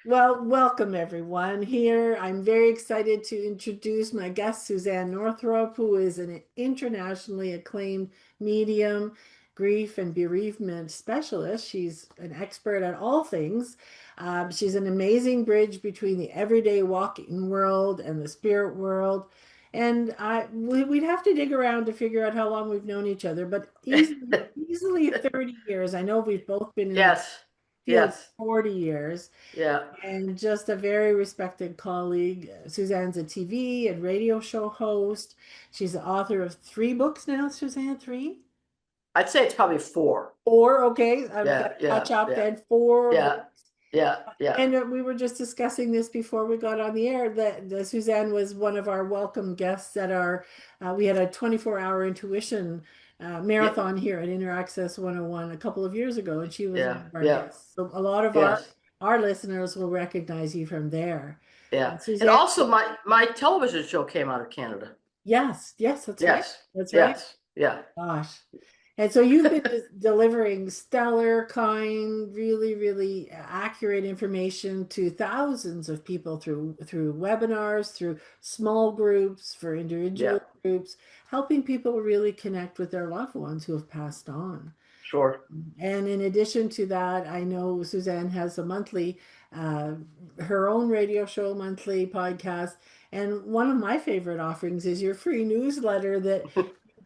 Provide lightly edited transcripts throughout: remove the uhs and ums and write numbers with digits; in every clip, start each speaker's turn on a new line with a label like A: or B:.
A: Well, welcome everyone here. I'm very excited to introduce my guest, Suzane Northrop, who is an internationally acclaimed medium, grief and bereavement specialist. She's an expert at all things. She's an amazing bridge between the everyday walking world and the spirit world. And we'd have to dig around to figure out how long we've known each other, but easily 30 years. I know we've both been in the
B: Yes,
A: field
B: yes,
A: 40 years
B: yeah.
A: and just a very respected colleague. Suzanne's a TV and radio show host. She's the author of three books now, Suzanne, three?
B: I'd say it's probably four.
A: Four, okay. I've got
B: Yeah,
A: to
B: yeah,
A: catch up
B: yeah,
A: then. Four
B: yeah,
A: books.
B: yeah, yeah,
A: And we were just discussing this before we got on the air that Suzanne was one of our welcome guests at we had a 24-hour intuition
B: yeah,
A: marathon here at Inner Access 101 a couple of years ago, and she was one
B: yeah,
A: of our
B: yeah,
A: guests. So a lot of
B: yes,
A: our listeners will recognize you from there.
B: yeah. And
A: Suzanne,
B: also my television show came out of Canada.
A: yes, yes, that's right.
B: Yes,
A: That's right.
B: yes, yeah,
A: Gosh. And so you've been delivering stellar, kind, really, really accurate information to thousands of people through webinars, through small groups, for
B: yeah,
A: individual groups, helping people really connect with their loved ones who have passed on.
B: sure.
A: And in addition to that, I know Suzanne has a monthly, uh, her own radio show, monthly podcast. And one of my favorite offerings is your free newsletter that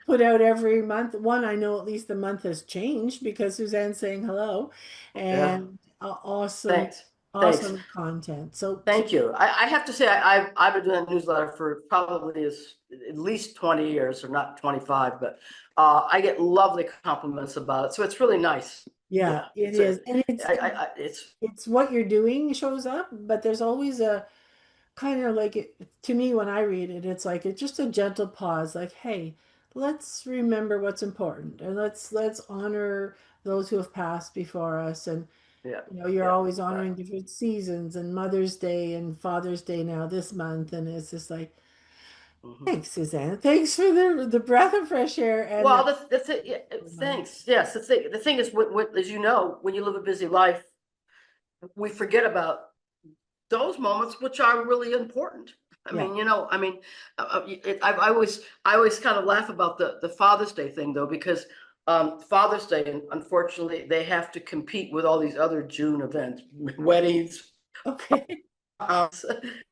A: put out every month. One, I know at least the month has changed because Suzanne's saying hello,
B: Yeah,
A: and awesome,
B: thanks, thanks.
A: awesome content. So
B: Thank you. I have to say I've been doing a newsletter for probably at least 20 years, or not 25, but I get lovely compliments about it. So it's really nice.
A: yeah,
B: Yeah,
A: it is, and
B: it's
A: it's what you're doing shows up, but there's always a kind of like it to me when I read it, it's like it's just a gentle pause, like, hey, let's remember what's important and let's honor those who have passed before us. And
B: yeah,
A: you're
B: yeah,
A: always honoring different seasons and Mother's Day and Father's Day now this month, and it's just like,
B: mhm.
A: thanks, Suzanne. Thanks for the breath of fresh air and
B: Well,
A: that
B: the thing, yeah,
A: reminder.
B: thanks. Yes, the thing is, as you know, when you live a busy life, we forget about those moments which are really important. I
A: Yeah.
B: mean, I always kind of laugh about the Father's Day thing though, because Father's Day, unfortunately, they have to compete with all these other June events, weddings,
A: Okay.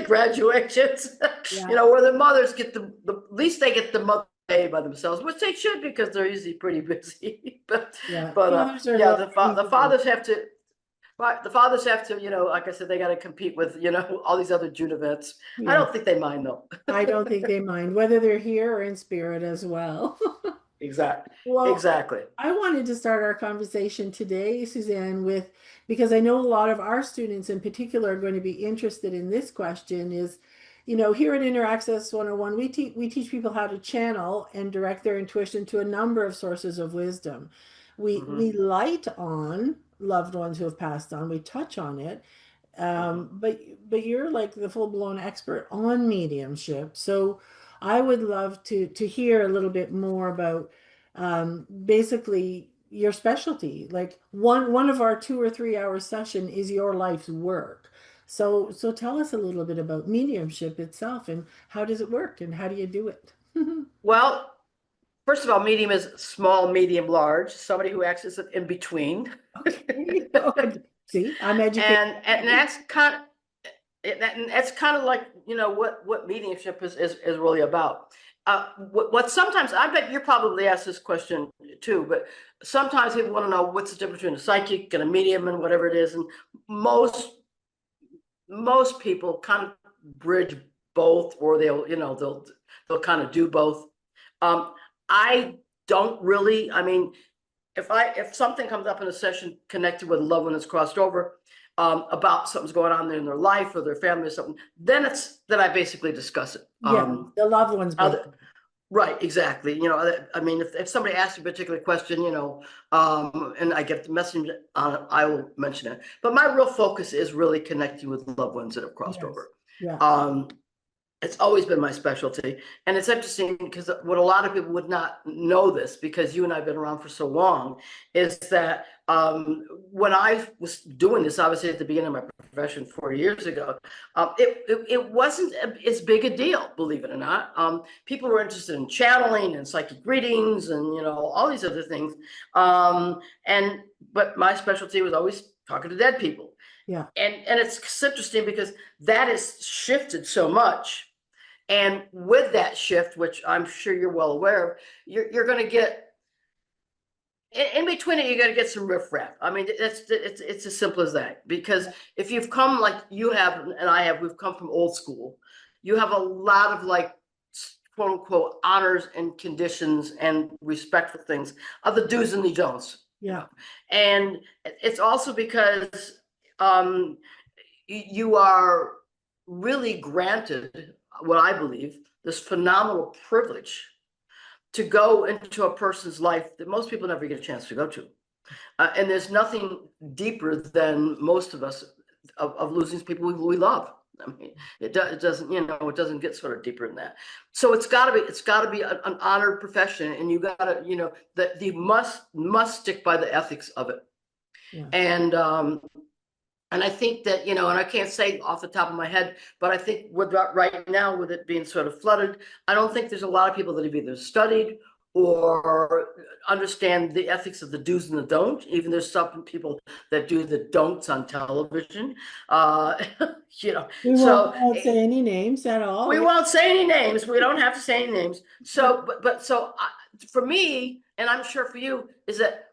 B: graduations,
A: Yeah.
B: where the mothers get the at least they get the Mother Day by themselves, which they should because they're usually pretty busy. but
A: Yeah.
B: but
A: Fathers are a
B: yeah,
A: little
B: the
A: easier.
B: fathers have to. Right, the fathers have to, like I said, they got to compete with, all these other June events. I
A: Yeah.
B: don't think they mind though.
A: I don't think they mind whether they're here or in spirit as well.
B: Exactly,
A: Well,
B: exactly.
A: I wanted to start our conversation today, Suzanne, with because I know a lot of our students in particular are going to be interested in this question is, here at InterAccess 101, we teach people how to channel and direct their intuition to a number of sources of wisdom. We
B: Hmm.
A: light on loved ones who have passed on, we touch on it,
B: Hmm.
A: but you're like the full-blown expert on mediumship. So I would love to hear a little bit more about basically your specialty. Like one of our 2 or 3 hour session is your life's work. So tell us a little bit about mediumship itself and how does it work and how do you do it?
B: Well, first of all, medium is small, medium, large, somebody who acts as an in between.
A: Okay. Good. See, I'm educated
B: And
A: already.
B: that's kind of like what mediumship is really about. What sometimes I bet you're probably asked this question too, but sometimes people want to know what's the difference between a psychic and a medium and whatever it is, and most most people kind of bridge both, or they'll kind of do both. I don't really. I mean, if something comes up in a session connected with a loved one that's crossed over, about something's going on in their life or their family or something, then I basically discuss it.
A: Yeah, the loved ones bit.
B: Other, right, exactly. I mean, if somebody asks a particular question, and I get the message on it, I will mention it. But my real focus is really connecting with loved ones that have crossed
A: Yes.
B: over.
A: Yeah.
B: Um, it's always been my specialty. And it's interesting because what a lot of people would not know this, because you and I have been around for so long, is that when I was doing this, obviously at the beginning of my profession 40 years ago, it wasn't as big a deal, believe it or not. People were interested in channeling and psychic readings and, all these other things. But my specialty was always talking to dead people.
A: Yeah.
B: And it's interesting because that has shifted so much. And with that shift, which I'm sure you're well aware of, you're going to get in between it. You're going to get some riffraff. I mean, it's as simple as that. Because if you've come like you have and I have, we've come from old school. You have a lot of like quote unquote honors and conditions and respect for things of the do's and the don'ts.
A: Yeah.
B: And it's also because you are really granted what I believe this phenomenal privilege to go into a person's life that most people never get a chance to go to. And there's nothing deeper than most of us of losing people we love. I mean, it doesn't, it doesn't get sort of deeper than that. So it's got to be an honored profession, and you got to, that you must stick by the ethics of it.
A: Yeah.
B: And I think that, and I can't say off the top of my head, but I think right now with it being sort of flooded, I don't think there's a lot of people that have either studied or understand the ethics of the do's and the don'ts. Even there's some people that do the don'ts on television.
A: We won't say any names at all.
B: We won't say any names. We don't have to say any names. So, for me, and I'm sure for you, is that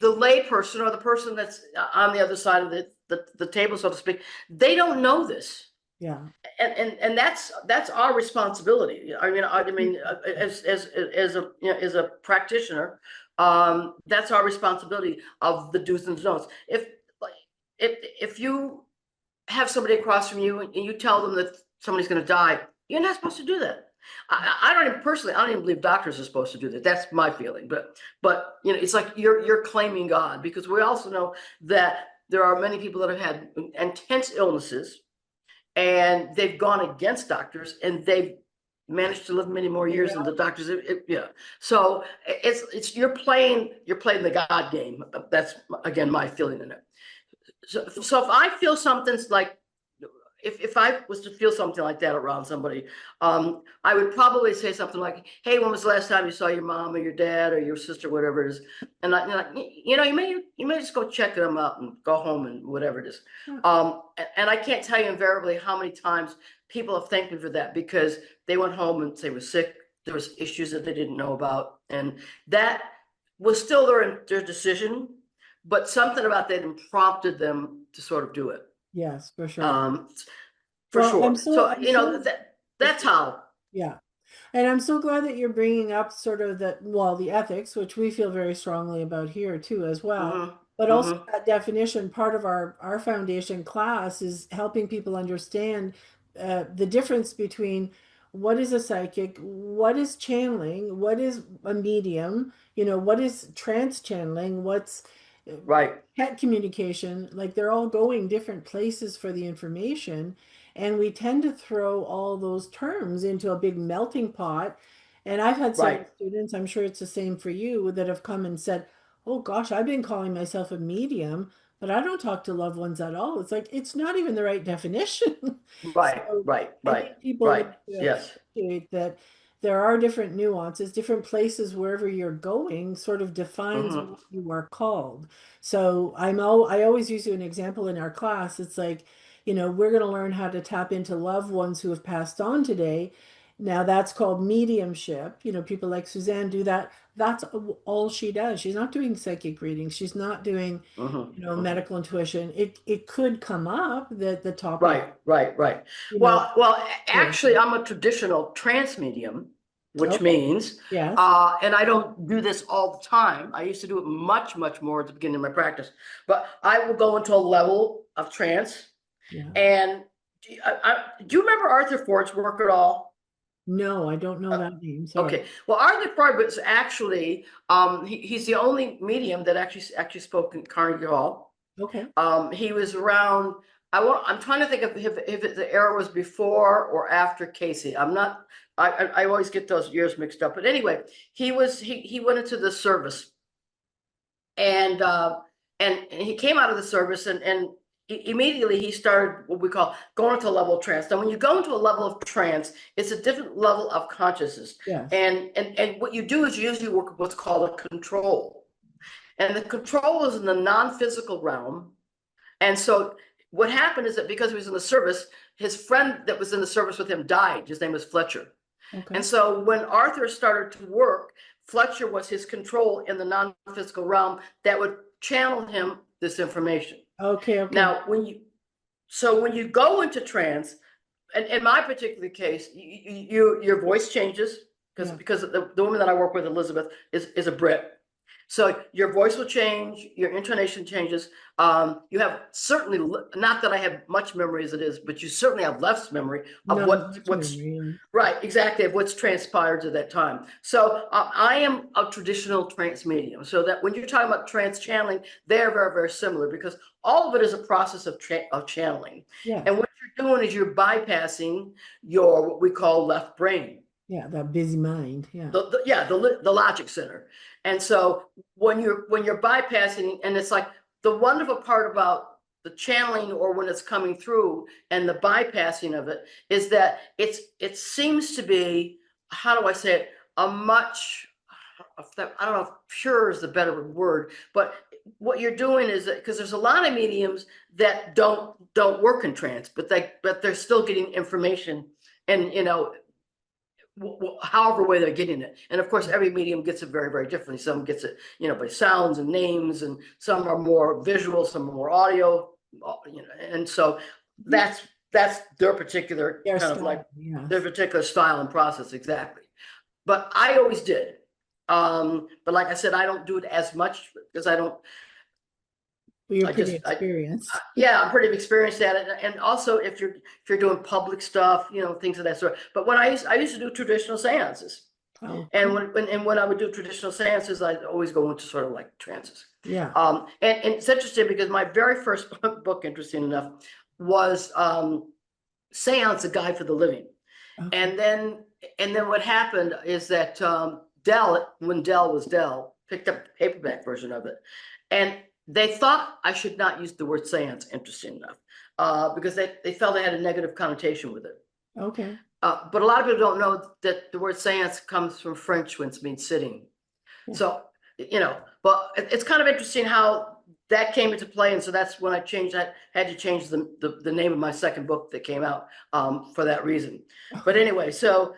B: the lay person or the person that's on the other side of the table, so to speak, they don't know this.
A: Yeah.
B: And that's our responsibility. I mean, as a practitioner, that's our responsibility of the do's and don'ts. If you have somebody across from you and you tell them that somebody's going to die, you're not supposed to do that. I don't even believe doctors are supposed to do that. That's my feeling. But it's like you're claiming God, because we also know that there are many people that have had intense illnesses and they've gone against doctors and they've managed to live many more years than the doctors. So it's you're playing the God game. That's again my feeling in it. So if I feel something's like, if I was to feel something like that around somebody, I would probably say something like, "Hey, when was the last time you saw your mom or your dad or your sister, whatever it is?" And you may just go check them out and go home and whatever it is. And I can't tell you invariably how many times people have thanked me for that, because they went home and they were sick. There was issues that they didn't know about, and that was still their decision. But something about that prompted them to sort of do it.
A: Yes, for sure.
B: For sure. So that's how.
A: Yeah. And I'm so glad that you're bringing up sort of the ethics, which we feel very strongly about here too, as well. But also that definition, part of our foundation class is helping people understand the difference between what is a psychic, what is channeling, what is a medium, what is trance channeling, what's
B: right
A: pet communication. Like, they're all going different places for the information, and we tend to throw all those terms into a big melting pot. And I've had several students, I'm sure it's the same for you, that have come and said, "Oh gosh, I've been calling myself a medium, but I don't talk to loved ones at all." It's like, it's not even the right definition. So I think people need to appreciate that there are different nuances, different places wherever you're going sort of defines what you are called. So I always use you an example in our class. It's like, we're going to learn how to tap into loved ones who have passed on today. Now that's called mediumship. People like Suzane do that. That's all she does. She's not doing psychic readings. She's not doing, medical intuition. It could come up that the topic.
B: Right. Well, actually, I'm a traditional trance medium, which means,
A: yes.
B: And I don't do this all the time. I used to do it much, much more at the beginning of my practice. But I will go into a level of trance.
A: Yeah.
B: And do you remember Arthur Ford's work at all?
A: No, I don't know that name. Sorry.
B: Okay. Well, Arthur Ford was actually he's the only medium that actually spoke in Carnegie Hall.
A: Okay.
B: He was around. I'm trying to think of if the era was before or after Casey. I always get those years mixed up. But anyway, he went into the service, and he came out of the service, and immediately he started what we call going into a level of trance. Now, when you go into a level of trance, it's a different level of consciousness.
A: Yes.
B: And what you do is you usually work with what's called a control. And the control is in the non-physical realm. And so what happened is that because he was in the service, his friend that was in the service with him died. His name was Fletcher.
A: Okay.
B: And so when Arthur started to work, Fletcher was his control in the non-physical realm that would channel him this information.
A: Okay. Okay.
B: Now, when you go into trance, and in my particular case, your voice changes because the woman that I work with, Elizabeth, is a Brit. So your voice will change, your intonation changes. You have certainly, not that I have much memory as it is, but you certainly have less memory of what's
A: memory.
B: right, exactly, of what's transpired at that time. So I am a traditional trance medium. So that when you're talking about trance channeling, they're very, very similar because all of it is a process of channeling.
A: Yeah.
B: And what you're doing is you're bypassing your what we call left brain.
A: Yeah, that busy mind. Yeah.
B: The logic center. And so when you're bypassing, and it's like the wonderful part about the channeling or when it's coming through and the bypassing of it is that it seems to be, how do I say it, a much, I don't know if pure is the better word, but what you're doing is that because there's a lot of mediums that don't work in trance, but they're still getting information, and however way they're getting it. And of course, every medium gets it very, very differently. Some gets it, by sounds and names, and some are more visual, some are more audio, and so that's their particular
A: Their
B: kind of
A: style,
B: like
A: yes.
B: their particular style and process, exactly. But I always did. But like I said, I don't do it as much because I don't.
A: You're pretty experienced.
B: Yeah, I'm pretty experienced at it, and also if you're doing public stuff, things of that sort. But when I used to do traditional seances, and when I would do traditional seances, I'd always go into sort of like trances.
A: Yeah.
B: And it's interesting because my very first book, interesting enough, was Seance: A Guide for the Living.
A: Okay.
B: And then what happened is that Dell, when Dell was Dell, picked up the paperback version of it, and they thought I should not use the word seance, interesting enough, because they felt it had a negative connotation with it.
A: Okay.
B: But a lot of people don't know that the word seance comes from French, which means sitting. Yeah. So, but it's kind of interesting how that came into play. And so that's when I changed that, had to change the name of my second book that came out for that reason. Okay. But anyway, so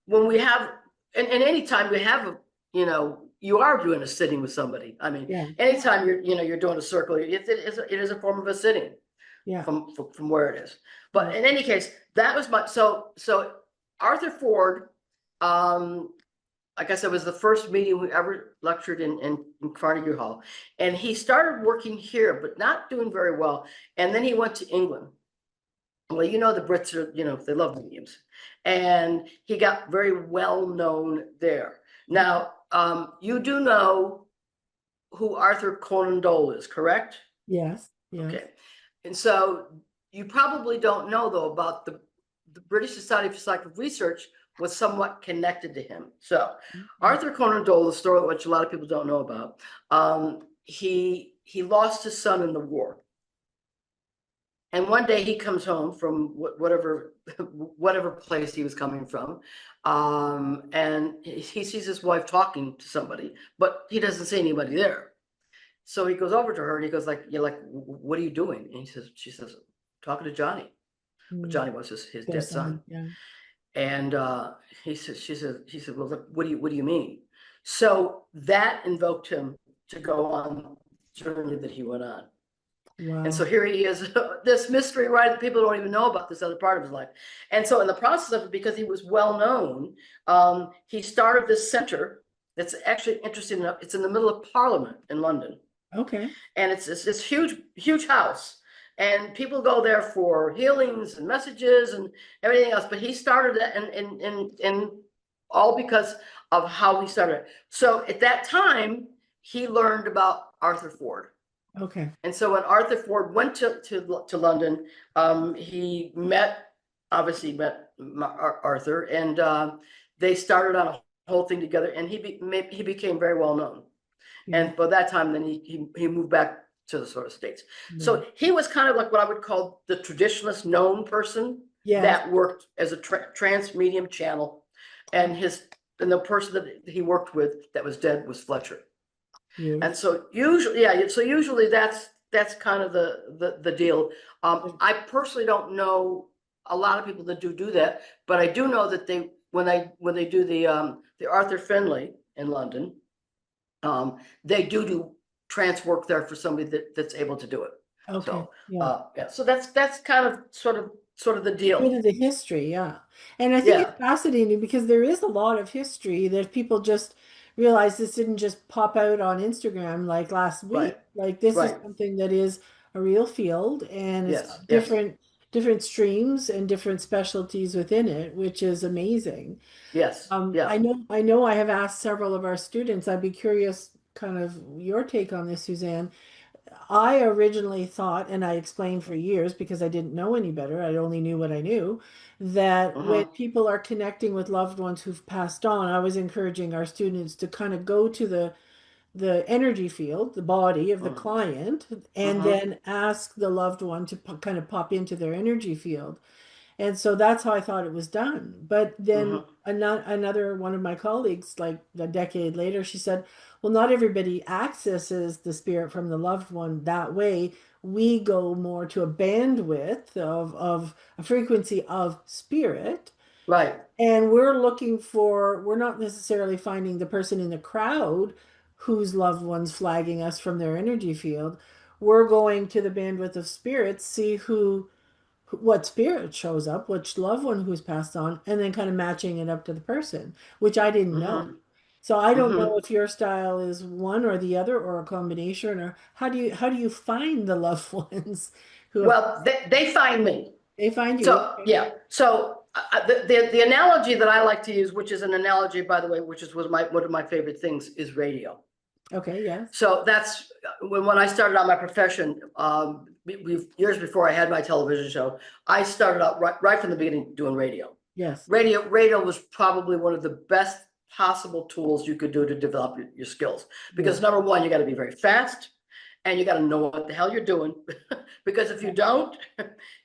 B: when we have, and anytime we have, you are doing a sitting with somebody. I mean, yeah. Anytime you're doing a circle, it is a form of a sitting. Yeah. From where it is. But in any case, that was my, so Arthur Ford, like I said, was the first medium who ever lectured in Carnegie Hall. And he started working here, but not doing very well. And then he went to England. Well, the Brits are, they love mediums. And he got very well known there. Now, you do know who Arthur Conan Doyle is, correct?
A: Yes. Yes.
B: Okay. And so you probably don't know, though, about the British Society for Psychic Research was somewhat connected to him. So Arthur Conan Doyle, the story which a lot of people don't know about, he lost his son in the war. And one day he comes home from whatever place he was coming from, and he sees his wife talking to somebody, but he doesn't see anybody there. So he goes over to her and he goes what are you doing? And she says, talking to Johnny. Well, Johnny was his dead son. Yeah. And she said, well, look, what do you mean? So that invoked him to go on the journey that he went on. Wow. And so here he is, this mystery, right? That people don't even know about this other part of his life. And so in the process of it, because he was well known, he started this center that's actually interesting enough. It's in the middle of Parliament in London. Okay. And it's this huge house. And people go there for healings and messages and everything else. But he started that and all because of how he started. So at that time, he learned about Arthur Ford. Okay. And so when Arthur Ford went to London, he obviously met Arthur, and they started on a whole thing together, and he became very well known. Yeah. And by that time, then he moved back to the sort of states.
A: Right.
B: So he was kind of like what I would call the traditionalist known person
A: Yes.
B: that worked as a trans medium channel, and the person that he worked with that was dead was Fletcher. And
A: Beautiful.
B: so usually, that's kind of the deal. I personally don't know a lot of people that do that, but I do know that when they do the Arthur Findlay in London, they do trance work there for somebody that's able to do it.
A: Okay.
B: So
A: Yeah.
B: yeah, so that's kind of sort of the deal.
A: Bit of the history, yeah. And I think it's
B: Yeah,
A: fascinating because there is a lot of history that people just realize this didn't just pop out on Instagram like last
B: right,
A: week. Like this is
B: right.
A: something that is a real field and it's
B: Yes, yes,
A: different streams and different specialties within it, which is amazing.
B: yes, yeah.
A: I know I have asked several of our students. I'd be curious kind of your take on this, Suzanne. I originally thought, and I explained for years because I didn't know any better, I only knew what I knew, that when
B: Hmm.
A: people are connecting with loved ones who've passed on, I was encouraging our students to kind of go to the energy field, the body of the client, and
B: Hmm.
A: then ask the loved one to kind of pop into their energy field. And so that's how I thought it was done. But then
B: Hmm.
A: another one of my colleagues, like a decade later, she said, well, not everybody accesses the spirit from the loved one that way. We go more to a bandwidth of a frequency of spirit.
B: Right.
A: And we're not necessarily finding the person in the crowd whose loved one's flagging us from their energy field. We're going to the bandwidth of spirits, see what spirit shows up, which loved one who's passed on, and then kind of matching it up to the person, which I didn't know.
B: Hmm.
A: So I don't
B: Hmm.
A: know if your style is one or the other or a combination, or how do you find the loved ones who have
B: Well, they find me.
A: they find you?
B: So yeah. So the analogy that I like to use, which is an analogy, by the way, which was one of my favorite things, is radio.
A: Okay, yes.
B: So that's when I started out my profession, years before I had my television show, I started out right from the beginning doing radio.
A: Yes.
B: Radio was probably one of the best possible tools you could do to develop your skills.
A: Yeah.
B: Because number one, you got to be very fast and you got to know what the hell you're doing. Because if you don't,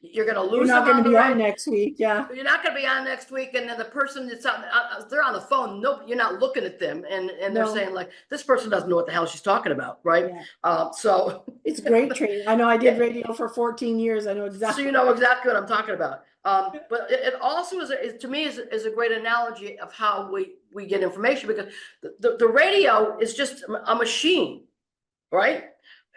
B: you're going to
A: You're
B: lose
A: not
B: them
A: going to
B: on the
A: be on
B: right.
A: next week. Yeah.
B: You're not going to be on next week, and then the person that's on, they're on the phone. Nope, you're not looking at them, and they're
A: No.
B: saying like, this person doesn't know what the hell she's talking about, right?
A: Yeah.
B: So
A: It's great training. I know I did
B: yeah,
A: radio for 14 years. I know
B: so you
A: exactly.
B: know exactly what I'm talking about. But it also to me is a great analogy of how we get information, because the radio is just a machine, right?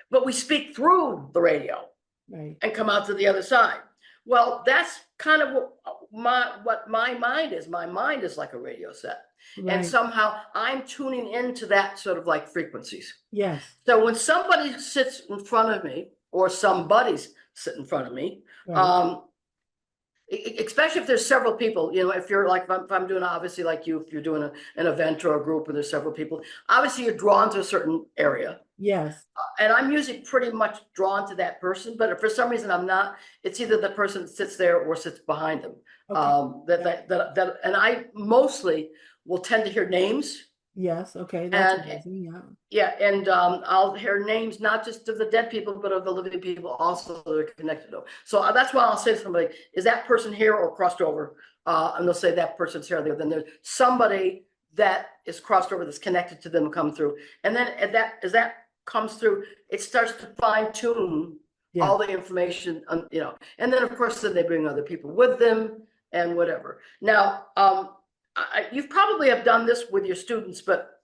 B: But we speak through the radio
A: Right.
B: and come out to the other side. Well, that's kind of what my mind is. My mind is like a radio set. And
A: Right.
B: somehow I'm tuning into that sort of like frequencies.
A: Yes.
B: So when somebody sits in front of me, or somebody's sit in front of me,
A: Right.
B: um, especially if there's several people, if you're like, if I'm doing, obviously, like if you're doing an event or a group and there's several people, obviously you're drawn to a certain area.
A: Yes.
B: And I'm usually pretty much drawn to that person, but if for some reason I'm not, it's either the person that sits there or sits behind them.
A: Okay. Yeah.
B: And I mostly will tend to hear names.
A: Yes. Okay. That's
B: And
A: amazing. Yeah.
B: yeah, and I'll hear names not just of the dead people, but of the living people also that are connected to them. So that's why I'll say to somebody, is that person here or crossed over? And they'll say that person's here. Then there's somebody that is crossed over that's connected to them come through. And then as that comes through, it starts to fine tune
A: Yeah.
B: all the information, and then of course then they bring other people with them and whatever. Now, you probably have done this with your students, but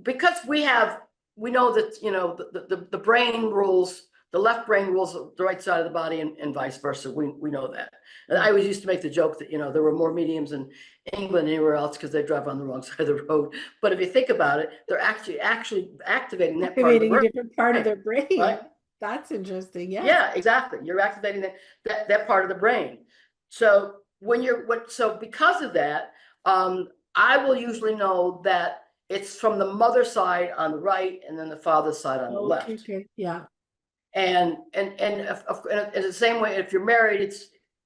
B: because we know that the brain rules, the left brain rules the right side of the body, and vice versa. We know that. And I always used to make the joke that there were more mediums in England than anywhere else because they drive on the wrong side of the road. But if you think about it, they're actually activating that part of the
A: Activating a
B: brain,
A: different part of their brain.
B: right?
A: That's interesting. Yes.
B: Yeah, exactly. You're activating that part of the brain. So because of that, I will usually know that it's from the mother side on the right, and then the father side on the
A: Okay.
B: left.
A: Okay. Yeah.
B: And in the same way, if you're married, it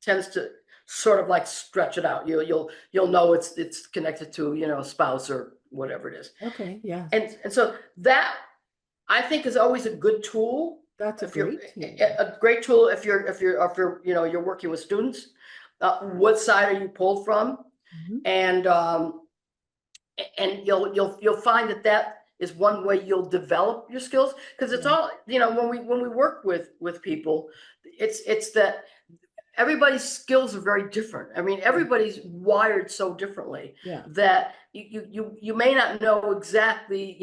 B: tends to sort of like stretch it out. You'll know it's connected to a spouse or whatever it is.
A: Okay. Yes.
B: And so that I think is always a good tool.
A: That's a
B: If you're
A: great tool.
B: a great tool, if you're you're working with students, what side are you pulled from?
A: Mhm.
B: And you'll find that that is one way you'll develop your skills, because it's
A: Yeah.
B: all, when we work with people, it's that everybody's skills are very different. I mean,
A: Yeah.
B: everybody's wired so differently
A: Yeah.
B: that you may not know exactly,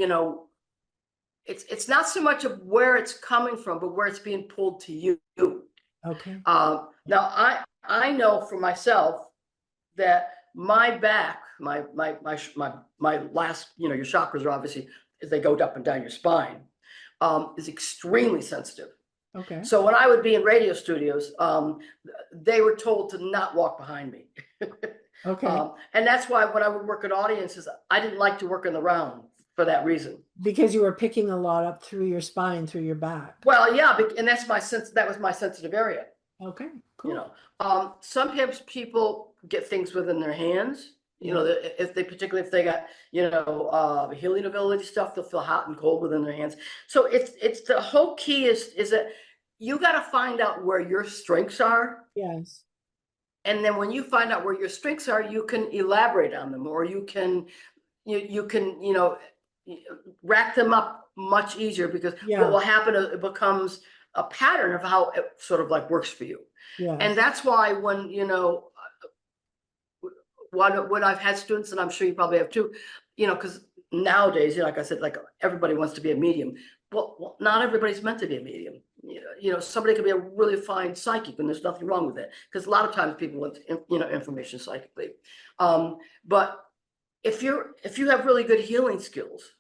B: it's not so much of where it's coming from, but where it's being pulled to you.
A: Okay.
B: Now I know for myself that my back, my last, your chakras are obviously, as they go up and down your spine, is extremely sensitive.
A: Okay.
B: So when I would be in radio studios, they were told to not walk behind me.
A: Okay.
B: And that's why when I would work at audiences, I didn't like to work in the round for that reason.
A: Because you were picking a lot up through your spine, through your back.
B: Well, yeah, and that's my sense. That was my sensitive area.
A: Okay.
B: You
A: Cool.
B: know, sometimes people get things within their hands.
A: Yeah.
B: If they, particularly if they got, healing ability stuff, they'll feel hot and cold within their hands. So it's the whole key is that you got to find out where your strengths are.
A: Yes.
B: And then when you find out where your strengths are, you can elaborate on them, or you can, rack them up much easier, because what
A: Yeah.
B: will happen is it becomes a pattern of how it sort of like works for you. And
A: Yes.
B: that's why when, when I've had students, and I'm sure you probably have too, because nowadays, like I said, like everybody wants to be a medium. Well, not everybody's meant to be a medium. Somebody could be a really fine psychic, and there's nothing wrong with it, because a lot of times people want, information psychically. But if you have really good healing skills,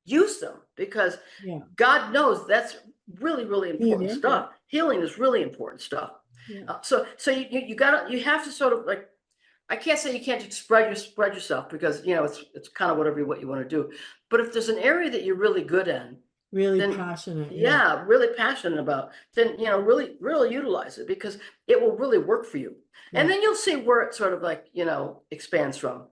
B: use them, because
A: Yeah.
B: God knows that's really, really important
A: Needed. Yeah.
B: stuff. Healing is really important stuff.
A: Yeah.
B: So you have to sort of like, I can't say you can't spread yourself, because it's kind of whatever what you want to do. But if there's an area that you're really good in,
A: Really
B: then
A: passionate. Yeah.
B: yeah, really passionate about, then really utilize it, because it will really work for you. And
A: Yeah.
B: then you'll see where it sort of like expands from.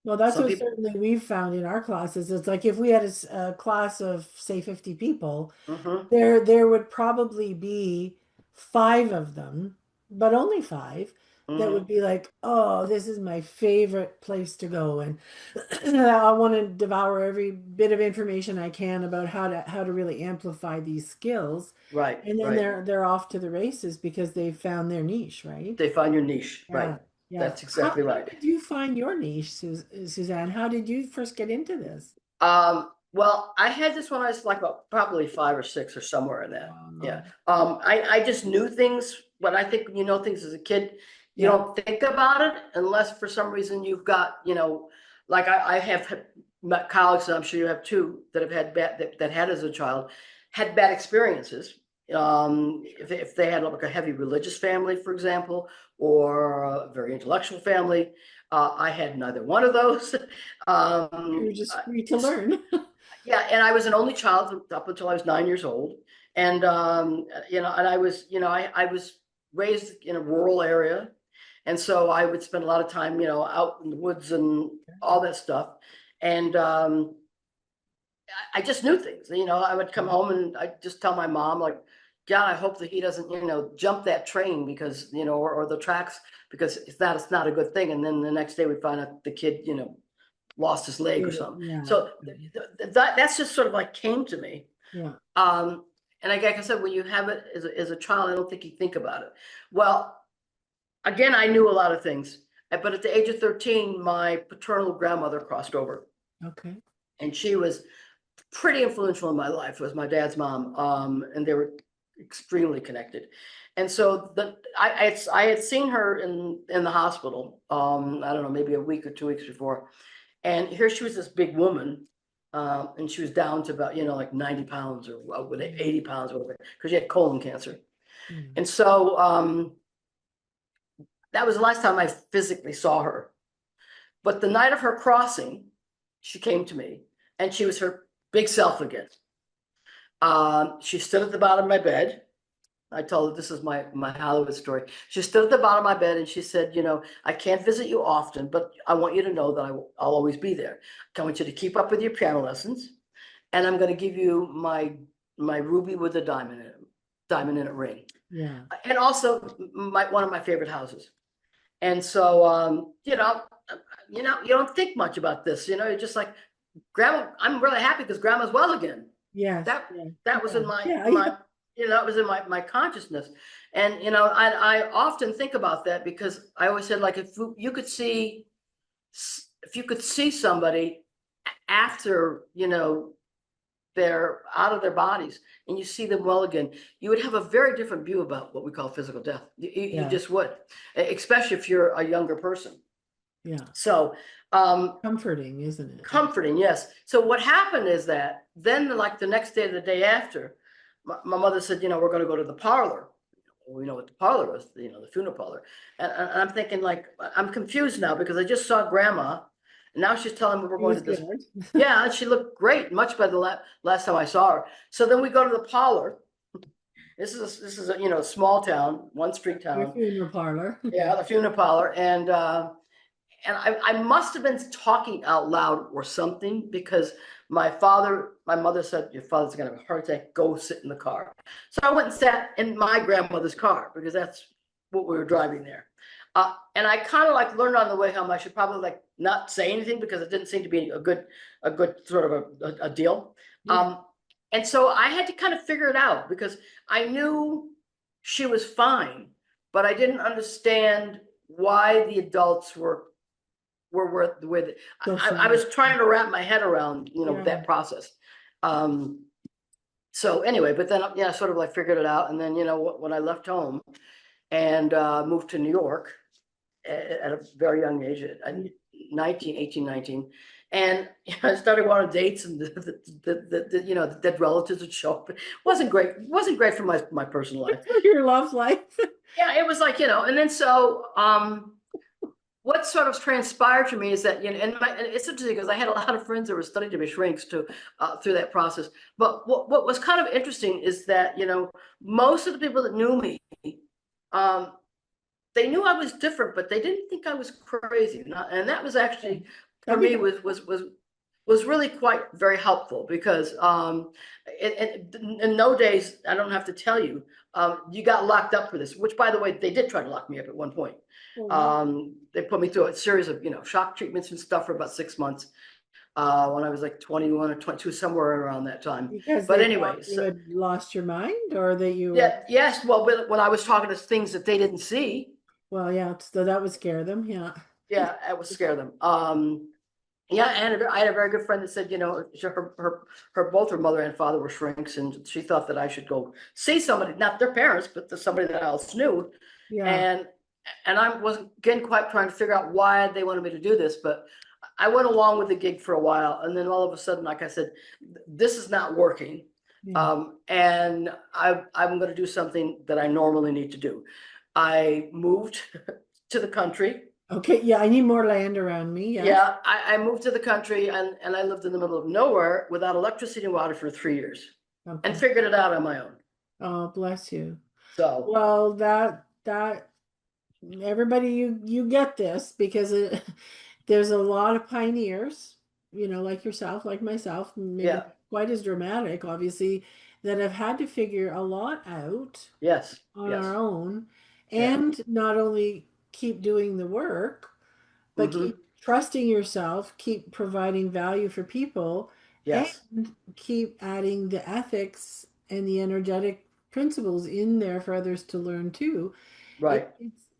A: Well, that's
B: Some
A: what
B: people.
A: certainly we've found in our classes. It's like if we had a class of, say, 50 people,
B: Mhm,
A: there would probably be five of them, but only five, that would
B: mhm.
A: be like, oh, this is my favorite place to go, and I want to devour every bit of information I can about how to really amplify these skills.
B: Right,
A: And then
B: right.
A: they're off to the races because they've found their niche, right?
B: They find your niche, right?
A: Yeah. Yeah.
B: That's
A: How
B: exactly
A: how
B: right.
A: did you find your niche, Suzanne? How did you first get into this?
B: Well, I had this when I was like about probably 5 or 6 or somewhere in that. Yeah.
A: Wow.
B: I just knew things, but I think when you know things as a kid, you
A: Yeah.
B: don't think about it unless for some reason you've got, like I have met colleagues, and I'm sure you have too, that have had that had as a child, had bad experiences. If they had like a heavy religious family, for example, or a very intellectual family, I had neither one of those.
A: You
B: Um,
A: were just free to learn.
B: yeah, and I was an only child up until I was 9 years old, and and I was, I was raised in a rural area, and so I would spend a lot of time, out in the woods and all that stuff, and I just knew things. I would come home and I just tell my mom like, God, I hope that he doesn't, jump that train, because or the tracks, because it's not a good thing. And then the next day we find out the kid, lost his leg or
A: Did it.
B: something.
A: Yeah.
B: So that's just sort of like came to me.
A: Yeah.
B: And like I said, when you have it as a child, I don't think you think about it. Well, again, I knew a lot of things, but at the age of 13, my paternal grandmother crossed over,
A: Okay.
B: and she was pretty influential in my life. It was my dad's mom, and they were extremely connected. And so I had seen her in the hospital. I don't know, maybe a week or 2 weeks before, and here she was, this big woman, and she was down to about, like 90 pounds or with 80 pounds or whatever, because she had colon cancer.
A: Mm.
B: And so that was the last time I physically saw her. But the night of her crossing, she came to me, and she was her big self again. She stood at the bottom of my bed. I told her this is my Hollywood story. She stood at the bottom of my bed and she said, I can't visit you often, but I want you to know that I'll always be there. I want you to keep up with your piano lessons. and I'm going to give you my ruby with a diamond in it ring,
A: Yeah.
B: and also one of my favorite houses. And so, you don't think much about this. You're just like, Grandma. I'm really happy because Grandma's well again.
A: Yes.
B: That
A: Yeah.
B: that was
A: Yeah.
B: in my
A: Yeah. Yeah.
B: my that was in my consciousness. And I often think about that because I always said, like, if you could see somebody after they're out of their bodies and you see them well again, you would have a very different view about what we call physical death. You
A: Yeah.
B: just would, especially if you're a younger person.
A: Yeah.
B: So
A: Comforting, isn't it?
B: comforting, yes. So what happened is that then, like the next day or the day after, my mother said, we're going to go to the parlor. We know what the parlor was, the funeral parlor. And I'm thinking, like, I'm confused now because I just saw Grandma, and now she's telling me we're
A: It
B: going
A: was
B: to this.
A: good.
B: Yeah, and she looked great, much better than last time I saw her. So then we go to the parlor. This is a small town, one street
A: Your
B: town.
A: funeral parlor.
B: Yeah, the funeral parlor, and I must have been talking out loud or something because my mother said, your father's gonna have a heart attack, go sit in the car. So I went and sat in my grandmother's car because that's what we were driving there. And I kind of like learned on the way home I should probably like not say anything because it didn't seem to be a good sort of a deal.
A: Yeah.
B: Um, and so I had to kind of figure it out because I knew she was fine, but I didn't understand why the adults were the way that
A: So
B: I
A: sad.
B: was trying to wrap my head around,
A: Yeah.
B: that process. So anyway, but then I sort of like figured it out. And then, when I left home and moved to New York at a very young age, at 19, 18, 19. And I started going on dates, and the dead relatives would show up. It wasn't great. It wasn't great for my personal life.
A: For your love life.
B: Yeah, it was like, and then so what sort of transpired for me is that, and it's interesting because I had a lot of friends that were studying to be shrinks too, through that process. But what was kind of interesting is that, most of the people that knew me, um, they knew I was different, but they didn't think I was crazy. And that was actually, for
A: I think
B: me, was really quite very helpful because in no days, I don't have to tell you, you got locked up for this, which, by the way, they did try to lock me up at one point. They put me through a series of, shock treatments and stuff for about 6 months when I was like 21 or 22, somewhere around that time.
A: because
B: But
A: they
B: anyway,
A: thought you had lost your mind, or that you were,
B: yeah, yes. Well, when I was talking to things that they didn't see,
A: well, yeah, so that would scare them. Yeah.
B: yeah, it would scare them. Yeah, and I had a very good friend that said, both her mother and father were shrinks, and she thought that I should go see somebody, not their parents, but somebody that else knew.
A: Yeah.
B: And I wasn't again quite trying to figure out why they wanted me to do this, but I went along with the gig for a while, and then all of a sudden, like I said, this is not working,
A: Yeah.
B: and I'm going to do something that I normally need to do. I moved to the country.
A: Okay. Yeah. I need more land around me. Yes.
B: Yeah, I moved to the country, and I lived in the middle of nowhere without electricity and water for 3 years and
A: Okay.
B: figured it out on my own.
A: Oh, bless you.
B: So,
A: Well, that everybody, you get this because there's a lot of pioneers, like yourself, like myself, maybe
B: yeah,
A: not quite as dramatic, obviously, that have had to figure a lot out
B: yes,
A: on
B: yes,
A: our own,
B: yeah,
A: and not only keep doing the work, but
B: mm-hmm,
A: keep trusting yourself, keep providing value for people, and
B: yes,
A: keep adding the ethics and the energetic principles in there for others to learn too.
B: right,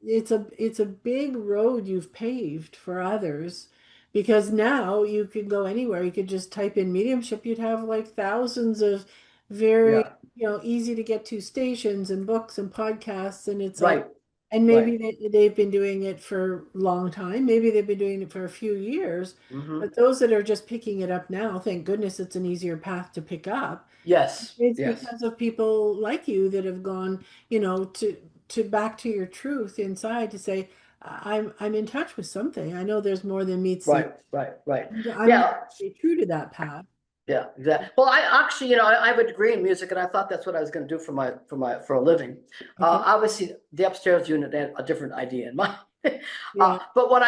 A: It's a big road you've paved for others, because now you could go anywhere. You could just type in mediumship. You'd have like thousands of very,
B: yeah,
A: easy to get to stations and books and podcasts. And it's like,
B: right,
A: and
B: right,
A: maybe they've been doing it for a long time. Maybe they've been doing it for a few years.
B: mm-hmm,
A: But those that are just picking it up now, thank goodness it's an easier path to pick up.
B: yes,
A: It's
B: yes,
A: because of people like you that have gone, to back to your truth inside to say, I'm in touch with something. I know there's more than meets the.
B: right, right, right,
A: I'm going to
B: yeah.
A: stay true to that path.
B: Yeah, exactly. Well, I actually, I have a degree in music, and I thought that's what I was going to do for a living.
A: Okay.
B: Obviously, the upstairs unit had a different idea in mind.
A: Yeah.
B: But what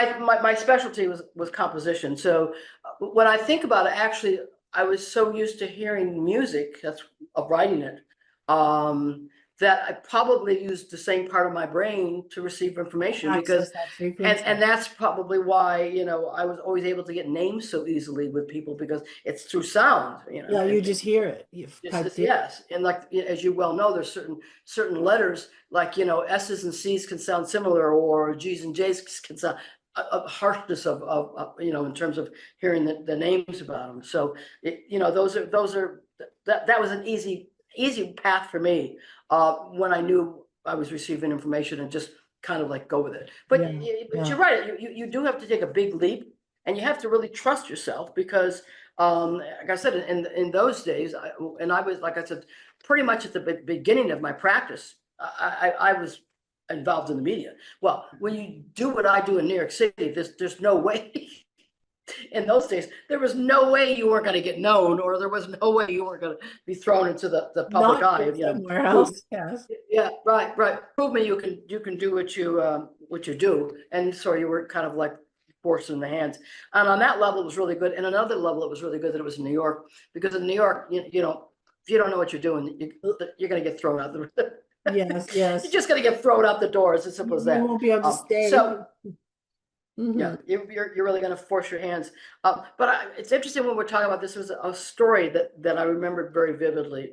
B: my specialty was composition. So when I think about it, actually, I was so used to hearing music, that's of writing it, that I probably used the same part of my brain to receive information because,
A: Access that frequency.
B: and that's probably why, I was always able to get names so easily with people because it's through sound,
A: Yeah, you
B: and
A: just hear it. You've piped in.
B: yes, and like as you well know, there's certain letters like S's and C's can sound similar, or G's and J's can sound a harshness of in terms of hearing the names about them. So those are that was an easy path for me when I knew I was receiving information and just kind of like go with it. But
A: Yeah,
B: but
A: yeah,
B: you're right, you do have to take a big leap, and you have to really trust yourself because like I said, in those days, I was, like I said, pretty much at the beginning of my practice, I was involved in the media. Well, when you do what I do in New York City, there's no way. In those days, there was no way you weren't going to get known, or there was no way you weren't going to be thrown into the public
A: not
B: eye.
A: go somewhere
B: Prove,
A: else. Yes.
B: yeah, right. Prove me you can do what you do, and so you were kind of like forced in the hands. And on that level, it was really good. And another level, it was really good that it was in New York, because in New York, if you don't know what you're doing, you're going to get thrown out the.
A: Yes,
B: You're
A: yes.
B: just going to get thrown out the door. It's as simple as
A: You
B: that.
A: won't be able to stay.
B: So
A: Hmm.
B: yeah, you're really going to force your hands. But it's interesting when we're talking about this. Was a story that I remembered very vividly.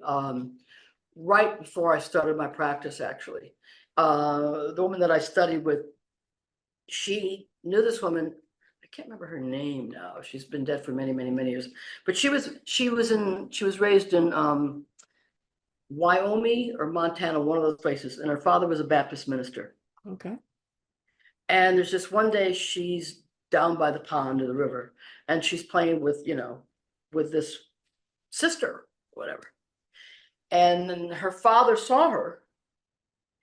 B: Right before I started my practice, actually, the woman that I studied with, she knew this woman. I can't remember her name now. She's been dead for many, many, many years. But she was raised in Wyoming or Montana, one of those places, and her father was a Baptist minister.
A: Okay.
B: And there's just one day she's down by the pond or the river, and she's playing with this sister, whatever. And then her father saw her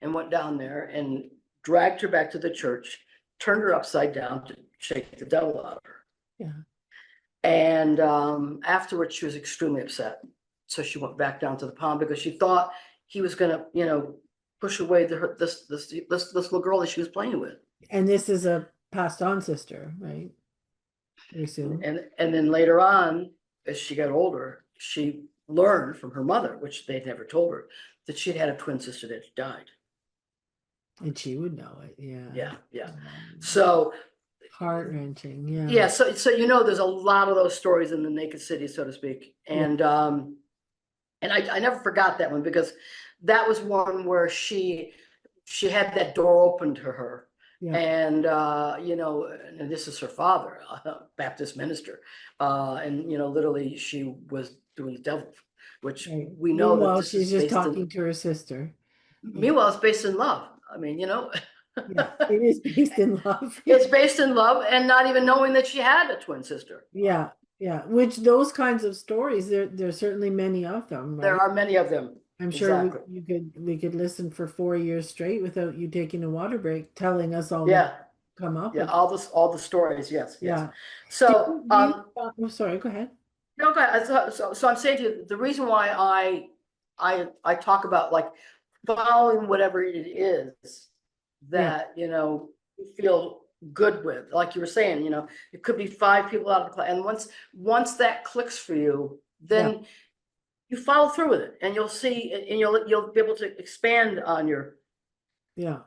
B: and went down there and dragged her back to the church, turned her upside down to shake the devil out of her.
A: Yeah.
B: And afterwards, she was extremely upset. So she went back down to the pond because she thought he was going to, push away this little girl that she was playing with.
A: And this is a passed on sister, right? I assume.
B: And then later on, as she got older, she learned from her mother, which they'd never told her, that she'd had a twin sister that died.
A: And she would know it. Yeah.
B: Yeah. So
A: Heart-wrenching. Yeah.
B: yeah, so there's a lot of those stories in the Naked City, so to speak. And I never forgot that one, because that was one where she had that door open to her.
A: Yeah.
B: And and this is her father, a Baptist minister. And literally she was doing the devil, which
A: Right.
B: we know that
A: Meanwhile,
B: this is
A: she's just
B: based
A: talking
B: in,
A: to her sister. Yeah.
B: meanwhile, it's based in love. I mean,
A: Yeah. It is based in love.
B: it's based in love, and not even knowing that she had a twin sister.
A: Yeah. Yeah. Which those kinds of stories, there's certainly many of them,
B: There
A: right?
B: are many of them.
A: I'm sure
B: Exactly.
A: we could listen for 4 years straight without you taking a water break, telling us all
B: Yeah.
A: that come up
B: Yeah.
A: with.
B: All the stories. Yes.
A: Yeah. Did
B: So,
A: oh, sorry, go ahead.
B: no, so I'm saying to you, the reason why I talk about like following whatever it is
A: Yeah.
B: that, you feel good with, like you were saying, it could be 5 people out of the class. And once that clicks for you,
A: Yeah.
B: then you follow through with it, and you'll see, and you'll be able to expand on your
A: Yeah.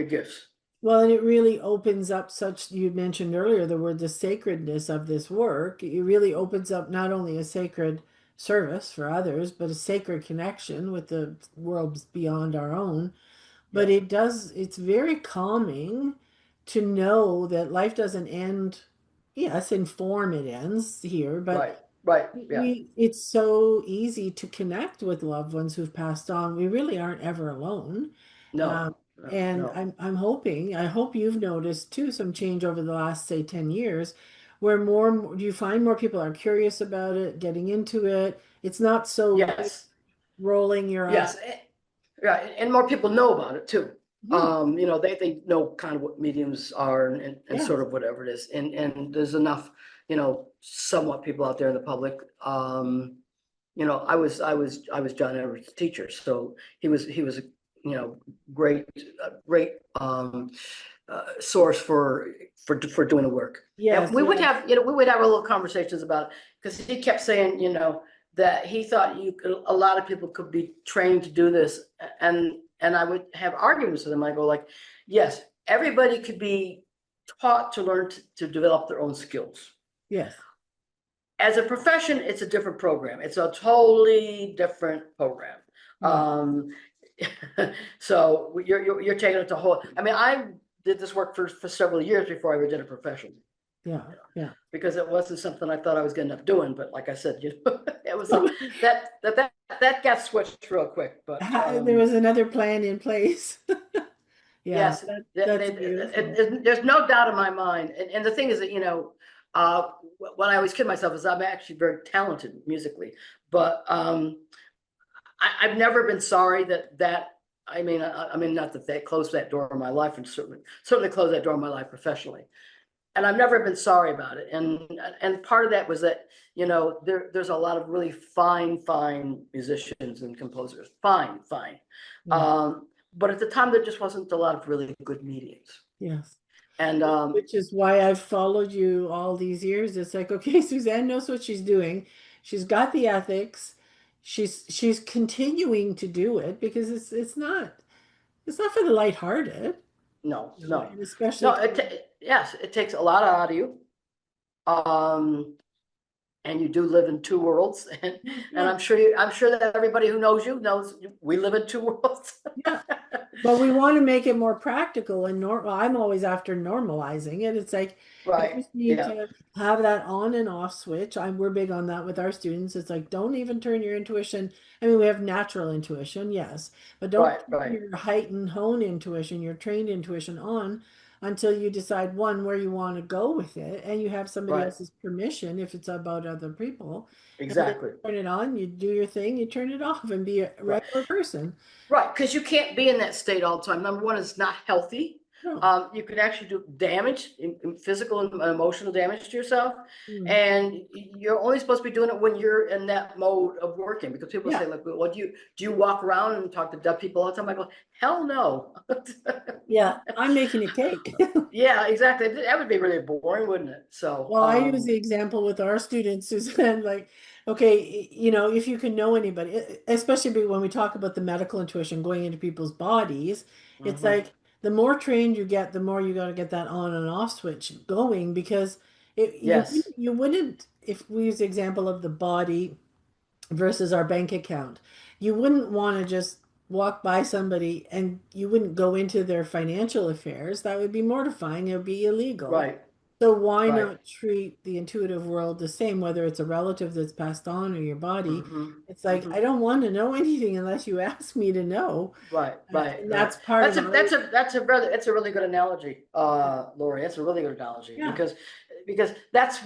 B: gifts.
A: Well, and it really opens up such, you mentioned earlier the word the sacredness of this work. It really opens up not only a sacred service for others, but a sacred connection with the worlds beyond our own. But
B: Yeah.
A: it's very calming to know that life doesn't end. Yes, in form it ends here, but
B: Right. Yeah.
A: it's so easy to connect with loved ones who've passed on. We really aren't ever alone.
B: No.
A: Um,
B: No.
A: and
B: No.
A: I hope you've noticed too some change over the last, say, 10 years, where more and more, do you find more people are curious about it, getting into it? It's not so
B: Yes.
A: rolling your eyes.
B: Yes. Yeah, and more people know about it too.
A: Yeah.
B: They know kind of what mediums are, and
A: Yeah.
B: sort of whatever it is. And there's enough, somewhat people out there in the public. I was John Everett's teacher, so he was a great, great source for doing the work. And
A: Yes,
B: we would
A: yes.
B: have, we would have a little conversations about it because he kept saying, that he thought a lot of people could be trained to do this, and I would have arguments with him. I go like, yes, everybody could be taught to learn to develop their own skills.
A: Yes.
B: As a profession, it's a different program. It's a totally different program.
A: Right.
B: So you're taking it to whole. I mean, I did this work for several years before I ever did it professionally,
A: Yeah. Yeah.
B: because it wasn't something I thought I was going to end up doing. But like I said, it was like that got switched real quick. But
A: There was another plan in place. Yeah,
B: yes,
A: that's beautiful.
B: there's no doubt in my mind. And the thing is that, what I always kid myself is I'm actually very talented musically, but I've never been sorry that I mean, not that they closed that door in my life, and certainly closed that door in my life professionally. And I've never been sorry about it. And part of that was that, there's a lot of really fine musicians and composers, fine.
A: Yeah.
B: But at the time, there just wasn't a lot of really good mediums.
A: Yes.
B: And
A: Which is why I've followed you all these years. It's like, okay, Suzanne knows what she's doing. She's got the ethics. She's continuing to do it because it's not for the lighthearted,
B: no,
A: and
B: no,
A: especially
B: no. Yes, it takes a lot out of you. And you do live in two worlds, and
A: yeah,
B: I'm sure that everybody who knows you knows we live in two worlds.
A: yeah. But we want to make it more practical and normal. I'm always after normalizing it. It's like you
B: Right.
A: just need
B: Yeah.
A: to have that on and off switch. We're big on that with our students. It's like don't even turn your intuition. I mean, we have natural intuition, yes, but don't
B: Right.
A: turn
B: Right.
A: your heightened hone intuition, your trained intuition on until you decide one where you want to go with it and you have somebody
B: Right.
A: else's permission if it's about other people. And then
B: Exactly.
A: you turn it on, you do your thing, you turn it off and be a
B: Right.
A: regular person.
B: Right. Because you can't be in that state all the time. Number one, it's not healthy.
A: No.
B: You can actually do damage, in physical and emotional damage to yourself.
A: Mm.
B: And you're only supposed to be doing it when you're in that mode of working. Because people
A: Yeah.
B: say, like, well, do you walk around and talk to deaf people all the time? I go, hell no.
A: Yeah, I'm making a cake.
B: Yeah, exactly. That would be really boring, wouldn't it? So,
A: Well, I use the example with our students, Suzanne, like, okay, if you can know anybody, especially when we talk about the medical intuition going into people's bodies, it's
B: mhm.
A: like the more trained you get, the more you got to get that on and off switch going because
B: Yes,
A: you wouldn't, if we use the example of the body versus our bank account. You wouldn't want to just walk by somebody and you wouldn't go into their financial affairs. That would be mortifying. It would be illegal.
B: right,
A: So why
B: right.
A: not treat the intuitive world the same, whether it's a relative that's passed on or your body? It's like I
B: Hmm.
A: don't want to know anything unless you ask me to know.
B: Right, right,
A: And
B: right.
A: that's part of our
B: It's a really good analogy, Lori. That's a really good analogy
A: yeah.
B: because that's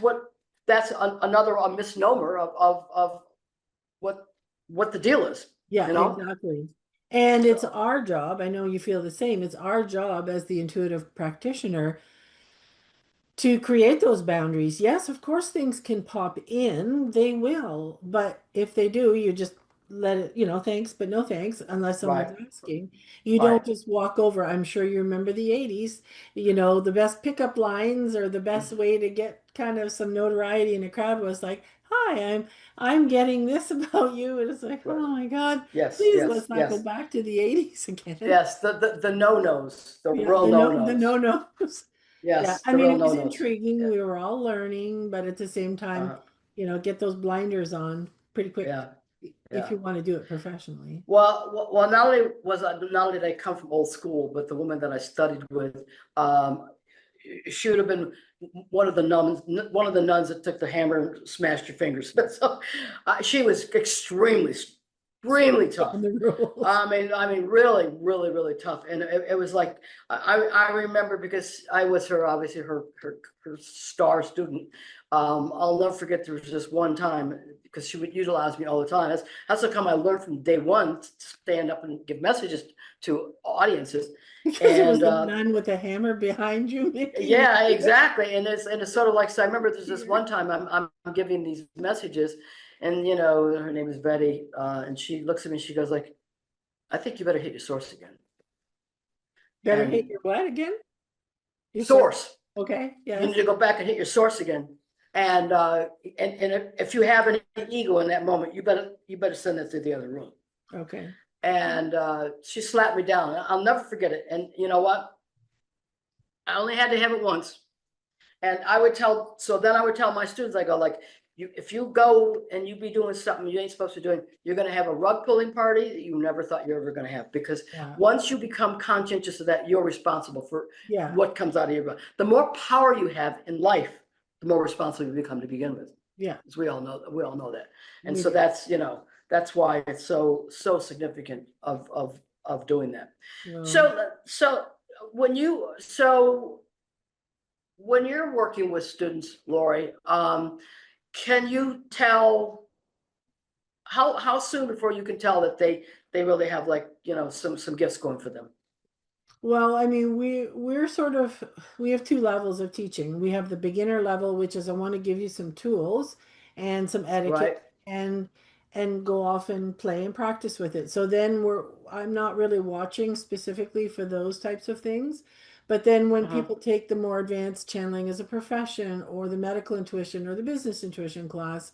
B: another a misnomer of what what the deal is,
A: Yeah,
B: you know?
A: exactly. And it's
B: So
A: our job, I know you feel the same, it's our job as the intuitive practitioner to create those boundaries. Yes, of course, things can pop in, they will. But if they do, you just let it, thanks, but no thanks, unless someone's
B: right,
A: asking. You don't
B: right.
A: just walk over. I'm sure you remember the 80s, the best pickup lines or the best way to get kind of some notoriety in a crowd was like, hi, I'm getting this about you. And it's like,
B: Right.
A: oh my God,
B: Yes,
A: please
B: yes,
A: let's not go
B: yes,
A: back to the 80s again.
B: yes. The no-nos, the
A: Yeah,
B: real
A: the
B: no-nos.
A: no-nos. Yeah,
B: Yes,
A: I
B: the
A: mean,
B: real
A: it was
B: no-nos.
A: intriguing.
B: Yeah,
A: We were all learning, but at the same time,
B: uh,
A: get those blinders on pretty quick
B: yeah,
A: if
B: yeah.
A: you want to do it professionally.
B: Well, not only did I come from old school, but the woman that I studied with, um, she would have been one of the nuns that took the hammer and smashed your fingers. So she was extremely
A: Taking
B: tough.
A: the rules.
B: I mean, really tough. And it was like I remember because I was obviously her star student. I'll never forget there was this one time because she would utilize me all the time. That's how come I learned from day one to stand up and give messages to audiences.
A: Because it was
B: And
A: the nun with the hammer behind you making
B: yeah,
A: you
B: exactly. And it's sort of like, so I remember there's this
A: here.
B: one time I'm giving these messages, and her name is Betty, and she looks at me and she goes like, I think you better hit your source again.
A: Better hit
B: And
A: your what again? Your source.
B: source.
A: Okay.
B: You need
A: Yes.
B: to go back and hit your source again. And if you have an ego in that moment, you better send it to the other room.
A: Okay.
B: And she slapped me down. I'll never forget it. And you know what? I only had to have it once. And then I would tell my students, I go like, if you go and you be doing something you ain't supposed to be doing, you're going to have a rug pulling party that you never thought you're ever going to have. Because
A: Yeah.
B: once you become conscientious of that, you're responsible for
A: Yeah.
B: what comes out of your mouth. The more power you have in life, the more responsible you become to begin with.
A: Yeah.
B: As we all know that. And
A: We
B: so
A: do.
B: that's why it's so significant of doing that.
A: Well,
B: So when you so when you're working with students, Lori, can you tell how soon before you can tell that they really have, like, some gifts going for them?
A: well, I mean, we're sort of we have two levels of teaching. We have the beginner level, which is I want to give you some tools and some etiquette
B: Right.
A: and go off and play and practice with it. So then I'm not really watching specifically for those types of things. But then when
B: Uh-huh.
A: people take the more advanced channeling as a profession or the medical intuition or the business intuition class,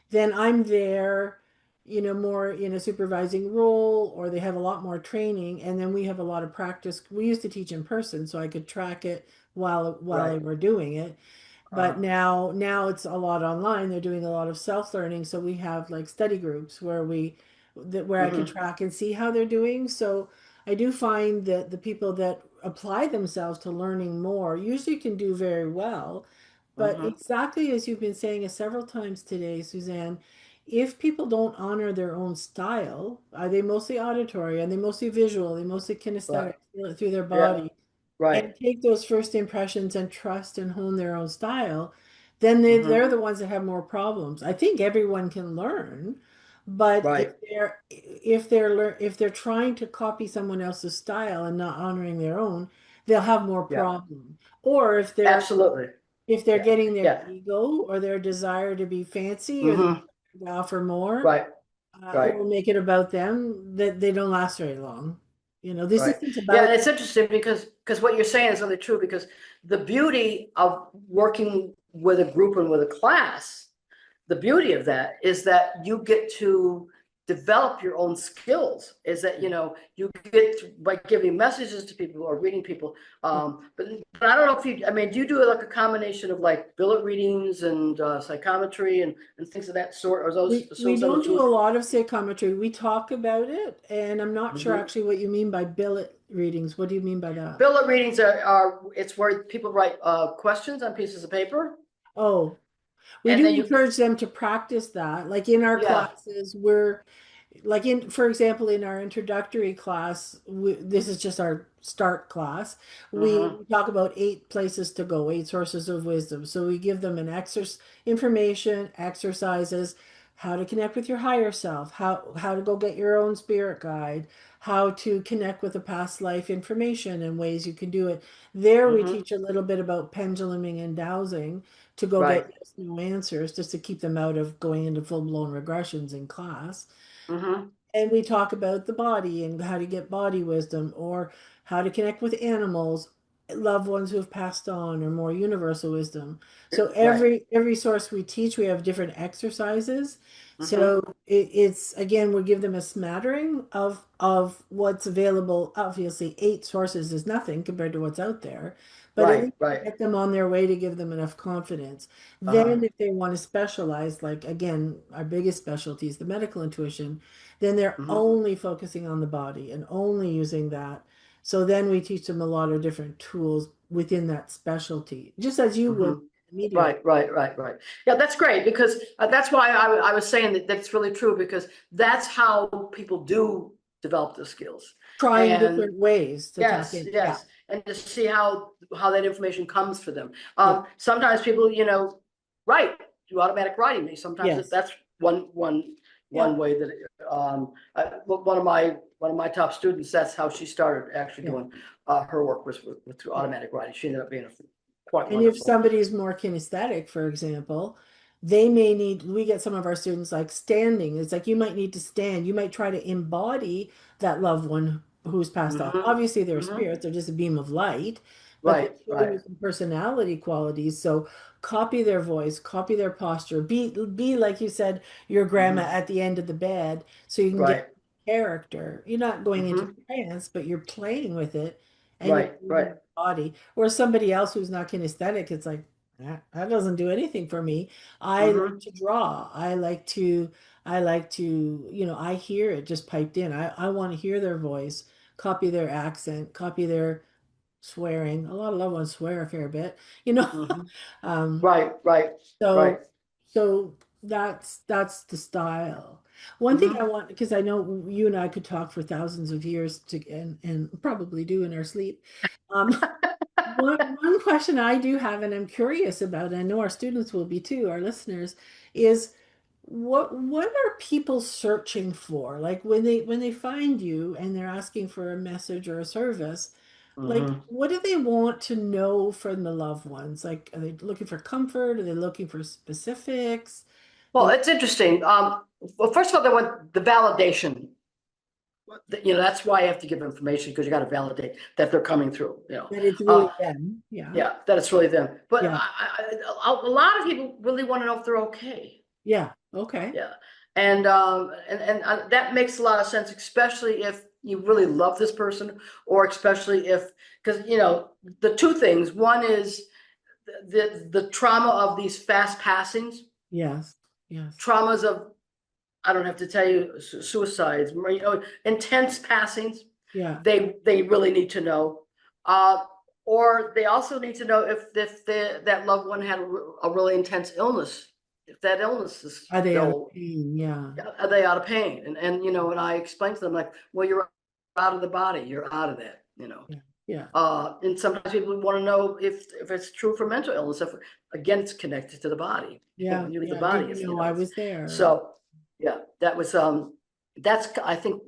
A: then I'm there, more in a supervising role, or they have a lot more training, and then we have a lot of practice. We used to teach in person, so I could track it while
B: Right.
A: they were doing it. But
B: Uh-huh.
A: now it's a lot online. They're doing a lot of self-learning, so we have like study groups where I can
B: Mm-hmm.
A: track and see how they're doing. So I do find that the people that apply themselves to learning more usually can do very well. But
B: Mm-hmm.
A: exactly as you've been saying it several times today, Suzanne, if people don't honor their own style, are they mostly auditory? Are they mostly visual? Are they mostly
B: Right.
A: kinesthetic, feel it through their
B: Yeah.
A: body,
B: Right.
A: and take those first impressions and trust and hone their own style, then
B: Mm-hmm.
A: they're the ones that have more problems. I think everyone can learn, but
B: Right.
A: if they're trying to copy someone else's style and not honoring their own, they'll have more
B: Yeah.
A: problem. Or
B: Absolutely.
A: if they're
B: Yeah.
A: getting their
B: Yeah.
A: ego or their desire to be fancy or
B: Mm-hmm.
A: to offer more,
B: Right. Right.
A: or make it about them, that they don't last very long. This
B: Right.
A: isn't
B: Yeah,
A: about.
B: and it's interesting because what you're saying is really true, because the beauty of working with a group and with a class, the beauty of that is that you get to develop your own skills, is that you get by giving messages to people or reading people. But I don't know if you, I mean, do you do like a combination of like billet readings and psychometry and things of that sort, or those
A: We
B: some of
A: don't
B: the
A: do
B: tools?
A: a lot of psychometry. We talk about it, and I'm not sure
B: Mhm.
A: actually what you mean by billet readings. What do you mean by that?
B: Billet readings are it's where people write questions on pieces of paper,
A: Oh, we
B: and
A: do
B: then you
A: encourage them to practice that. Like in our
B: yeah.
A: classes, for example, in our introductory class, this is just our start class. We
B: Mm-hmm.
A: talk about 8 places to go, 8 sources of wisdom. So we give them information, exercises, how to connect with your higher self, how to go get your own spirit guide, how to connect with the past life information and ways you can do it. There we
B: Mm-hmm.
A: teach a little bit about penduluming and dowsing to go
B: Right.
A: get yes, no answers, just to keep them out of going into full-blown regressions in class.
B: Mm-hmm.
A: And we talk about the body and how to get body wisdom, or how to connect with animals, loved ones who have passed on, or more universal wisdom. So
B: Right.
A: every source we teach, we have different exercises.
B: Mm-hmm.
A: So it's again, we give them a smattering of what's available. Obviously, 8 sources is nothing compared to what's out there, but at
B: Right.
A: least
B: Right.
A: get them on their way to give them enough confidence.
B: Uh-huh.
A: Then, if they want to specialize, like again, our biggest specialty is the medical intuition, then they're
B: Mm-hmm.
A: only focusing on the body and only using that. So then we teach them a lot of different tools within that specialty, just as you would
B: Mm-hmm.
A: in the media.
B: Right. Yeah, that's great, because that's why I was saying that's really true, because that's how people do develop the skills.
A: Trying
B: And
A: different ways to tap
B: yes,
A: in. Yeah.
B: yes, and to see how that information comes for them.
A: Yeah.
B: Sometimes people, write, do automatic writing. Sometimes
A: Yes.
B: that's one
A: Yeah.
B: way that one of my top students. That's how she started actually
A: Yeah.
B: doing her work was through
A: Yeah.
B: automatic writing. She ended up being quite
A: And if
B: wonderful.
A: somebody is more kinesthetic, for example, they may need, we get some of our students like standing. It's like you might need to stand. You might try to embody that loved one who's passed on.
B: Mm-hmm.
A: Obviously, they're
B: Mm-hmm.
A: spirits, they're just a beam of light, but they
B: Right,
A: show
B: right.
A: you some personality qualities. So copy their voice, copy their posture. Be like you said, your grandma
B: Hmm.
A: at the end of the bed, so you can get
B: Right.
A: character. You're not going into
B: Hmm.
A: trance, but you're playing with it and you're
B: Right,
A: moving
B: right.
A: your body. Or somebody else who's not kinesthetic, it's like, that doesn't do anything for me. I like
B: Hmm.
A: to draw. I hear it just piped in. I want to hear their voice, copy their accent, copy their swearing. A lot of loved ones swear a fair bit, you know.
B: Hmm.
A: Um,
B: Right, right, right.
A: so so that's the style. One thing I
B: Hmm.
A: want, because I know you and I could talk for thousands of years and probably do in our sleep. Um, one question I do have, and I'm curious about, and I know our students will be too, our listeners, is what are people searching for? Like when they find you and they're asking for a message or a service, like
B: Hmm.
A: what do they want to know from the loved ones? Like are they looking for comfort? Are they looking for specifics?
B: Well,
A: You
B: it's interesting. Well, first of all, they want the validation. That's why you have to give information because you got to validate that they're coming through.
A: that it's
B: Uh,
A: really them. Yeah.
B: yeah, that it's really them. But
A: Yeah.
B: a lot of people really want to know if they're okay.
A: Yeah. Okay.
B: Yeah, and that makes a lot of sense, especially if you really love this person, or especially if because the two things. One is the trauma of these fast passings,
A: Yes. Yes.
B: traumas of I don't have to tell you suicides, intense passings.
A: Yeah.
B: They really need to know, uh, or they also need to know if that loved one had a really intense illness, if that illness is
A: Are they out of
B: still
A: pain? Yeah.
B: are they out of pain? And and I explain to them like, well, you're out of the body, you're out of that.
A: Yeah. Yeah.
B: And sometimes people want to know if it's true for mental illness. If again, it's connected to the body.
A: Yeah.
B: When you leave the
A: Yeah. Did
B: body,
A: you
B: it's
A: know I
B: it's
A: was there?
B: so yeah. That's I think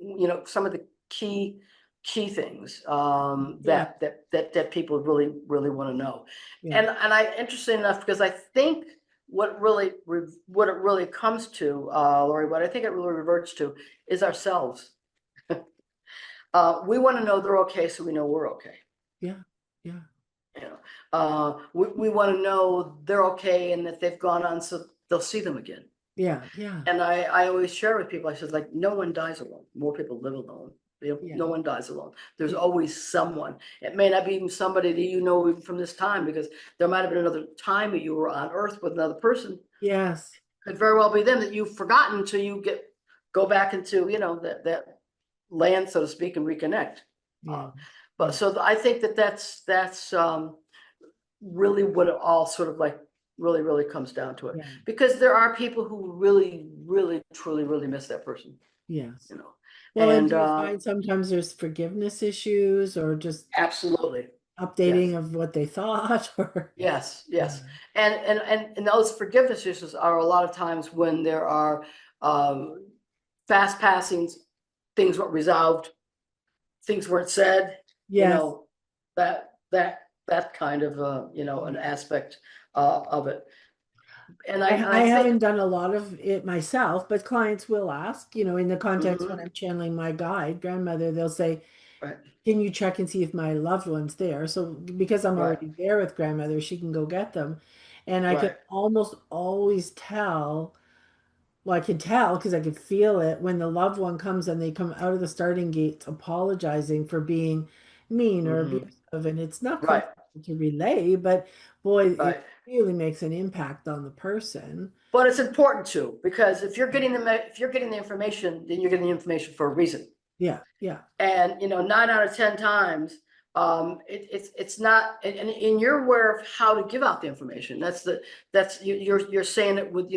B: some of the key things
A: Yeah.
B: that people really want to know.
A: Yeah.
B: And I interesting enough because I think what it really comes to, Lori, what I think it really reverts to is ourselves. We want to know they're okay, so we know we're okay.
A: Yeah. Yeah.
B: You know, we want to know they're okay and that they've gone on, so they'll see them again.
A: Yeah. Yeah.
B: And I always share with people. I said, like, no one dies alone. More people live alone.
A: Yeah.
B: No one dies alone. There's
A: Yeah.
B: always someone. It may not be even somebody that you know even from this time, because there might have been another time that you were on Earth with another person.
A: Yes.
B: Could very well be them that you've forgotten until you go back into that land, so to speak, and reconnect.
A: Yeah.
B: Uh, but
A: Yeah.
B: so I think that's really what it all sort of like really comes down to it,
A: Yeah.
B: because there are people who really truly really miss that person,
A: Yes.
B: you know,
A: Well, and
B: and
A: do you find sometimes there's forgiveness issues or just
B: absolutely,
A: updating
B: yes,
A: of what they thought or
B: yes,
A: yeah.
B: yes, and those forgiveness issues are a lot of times when there are um, fast passings, things weren't resolved, things weren't said, you
A: Yes.
B: know, that kind of an aspect of it, and
A: I
B: I think.
A: haven't done a lot of it myself, but clients will ask, in the context when
B: Mhm,
A: I'm channeling my guide, grandmother, they'll say,
B: right,
A: can you check and see if my loved one's there? So because I'm
B: right,
A: already there with grandmother, she can go get them. And I can
B: right.
A: almost always tell, well, I can tell because I could feel it when the loved one comes and they come out of the starting gates apologizing for being mean or
B: Hmm.
A: abusive. And it's not
B: Right,
A: comfortable to relay, but boy, it
B: right.
A: really makes an impact on the person.
B: But it's important too, because if you're getting the information, then you're getting the information for a reason.
A: Yeah, yeah,
B: And 9 out of 10 times, it's not. And you're aware of how to give out the information. You're saying it with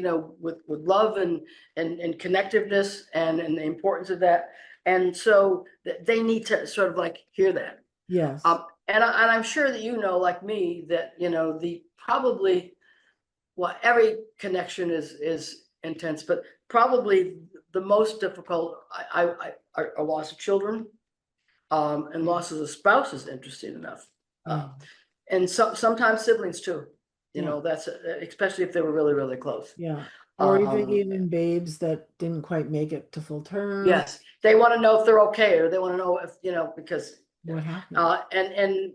B: with love and connectiveness and the importance of that. And so they need to sort of like hear that.
A: yes,
B: And I'm sure that like me, that the probably, well, every connection is intense, but probably the most difficult are loss of children, and loss of a spouse is interesting enough,
A: yeah,
B: and sometimes siblings too.
A: yeah,
B: That's especially if they were really close.
A: yeah. Or even
B: Um,
A: even babes that didn't quite make it to full term.
B: yes, they want to know if they're okay, or they want to know if because
A: What happened?
B: and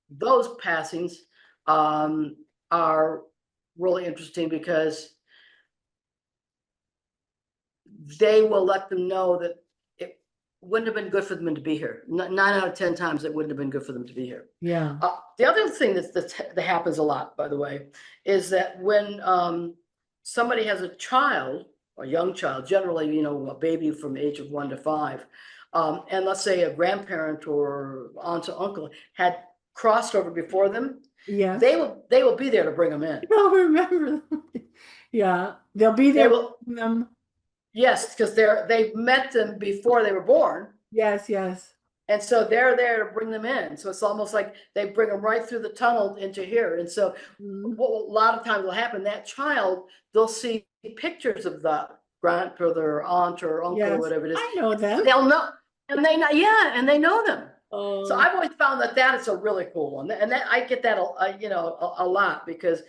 B: those passings are really interesting because they will let them know that it wouldn't have been good for them to be here. 9 out of 10 times it wouldn't have been good for them to be here.
A: Yeah.
B: The other thing that happens a lot, by the way, is that when somebody has a child, a young child, generally, you know, a baby from the age of 1 to 5, and let's say a grandparent or aunt or uncle had crossed over before them,
A: Yes.
B: they will be there to bring them in.
A: I'll remember them. Yeah. They'll be
B: They
A: there
B: will,
A: with them.
B: yes, because they've met them before they were born.
A: Yes, yes.
B: And so they're there to bring them in. So it's almost like they bring them right through the tunnel into here. And so
A: Mhm.
B: what a lot of times will happen, that child, they'll see pictures of the grandmother or aunt or uncle or
A: Yes.
B: whatever it is.
A: I know them.
B: They'll know, and they know, yeah, and they know them. So
A: Oh,
B: I've always found that that is a really cool one. And that I get that, you know, a lot because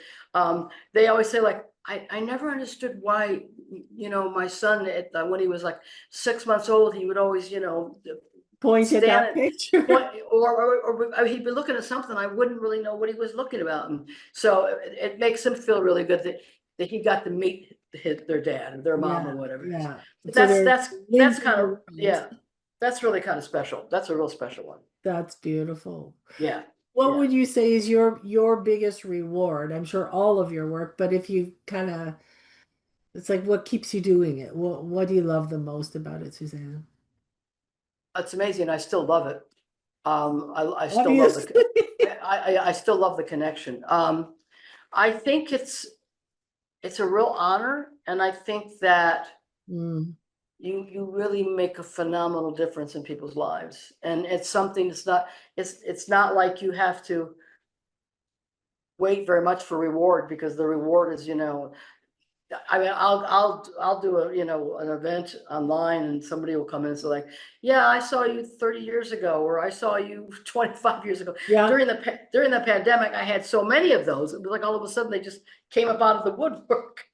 B: they always say like, I never understood why, you know, my son, when he was like 6 months old, he would always, you know,
A: point at
B: stand
A: that
B: and
A: picture.
B: point, or he'd be looking at something, I wouldn't really know what he was looking about. And so it makes him feel really good that he got to meet their dad or their mom or
A: Yeah,
B: whatever it is.
A: yeah.
B: But
A: So they're
B: that's
A: linking
B: kind
A: the
B: of,
A: worlds.
B: yeah, that's really kind of special. That's a real special one.
A: That's beautiful.
B: Yeah,
A: What
B: yeah.
A: would you say is your biggest reward? I'm sure all of your work, but if you kind of, it's like what keeps you doing it? What do you love the most about it, Suzanne?
B: It's amazing. I still love it. I still love
A: Obviously.
B: I still love the connection. I think it's a real honor, and I think that
A: Mm,
B: you really make a phenomenal difference in people's lives. And it's something that's not, it's not like you have to wait very much for reward, because the reward is, you know, I mean, I'll do a, you know, an event online and somebody will come in and say like, yeah, I saw you 30 years ago, or I saw you 25 years ago.
A: yeah,
B: During the pandemic, I had so many of those. It was like all of a sudden they just came up out of the woodwork.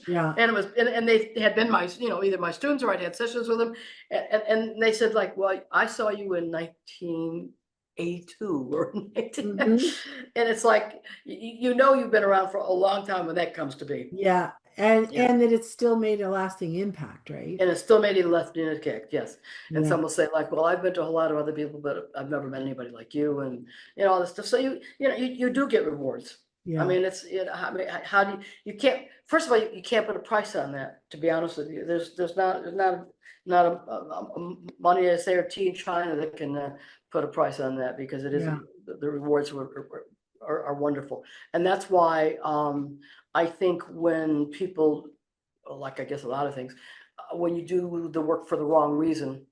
A: yeah.
B: And it was, and they had been my, you know, either my students or I'd had sessions with them. And they said like, well, I saw you in 1982 or 19, and
A: Hmm.
B: it's like, you know, you've been around for a long time when that comes to be.
A: Yeah. And
B: Yeah.
A: and that it still made a lasting impact, right?
B: And it still made you left in a kick, yes. And
A: Yeah.
B: some will say like, well, I've been to a lot of other people, but I've never met anybody like you, and you know, all this stuff. So you know, you do get rewards. I
A: Yeah.
B: mean, it's, you know, I mean, how do you can't, first of all, you can't put a price on that, to be honest with you. There's not a money, I say, or tea in China that can put a price on that, because it is,
A: Yeah.
B: the rewards are wonderful. And that's why I think when people, like I guess a lot of things, when you do the work for the wrong reason,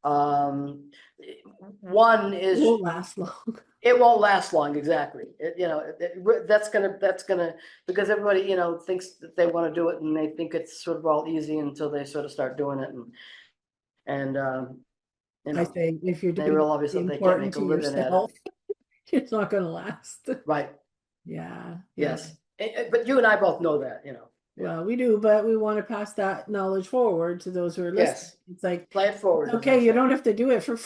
B: um, one
A: It
B: is
A: won't last long.
B: it won't last long. Exactly. You know, that's gonna, because everybody, you know, thinks that they want to do it, and they think it's sort of all easy until they sort of start doing it, and you
A: I
B: know,
A: say if you're
B: they
A: doing
B: realize
A: something
B: that they can't
A: important
B: make a
A: to
B: living at it.
A: yourself, it's not going to last.
B: Right.
A: Yeah. Yeah.
B: Yes. But you and I both know that, you know. Yeah.
A: Well, we do, but we want to pass that knowledge forward to those who are listening.
B: Yes.
A: It's like,
B: Play it
A: it's
B: forward, as I
A: okay, you
B: say.
A: don't have to do it for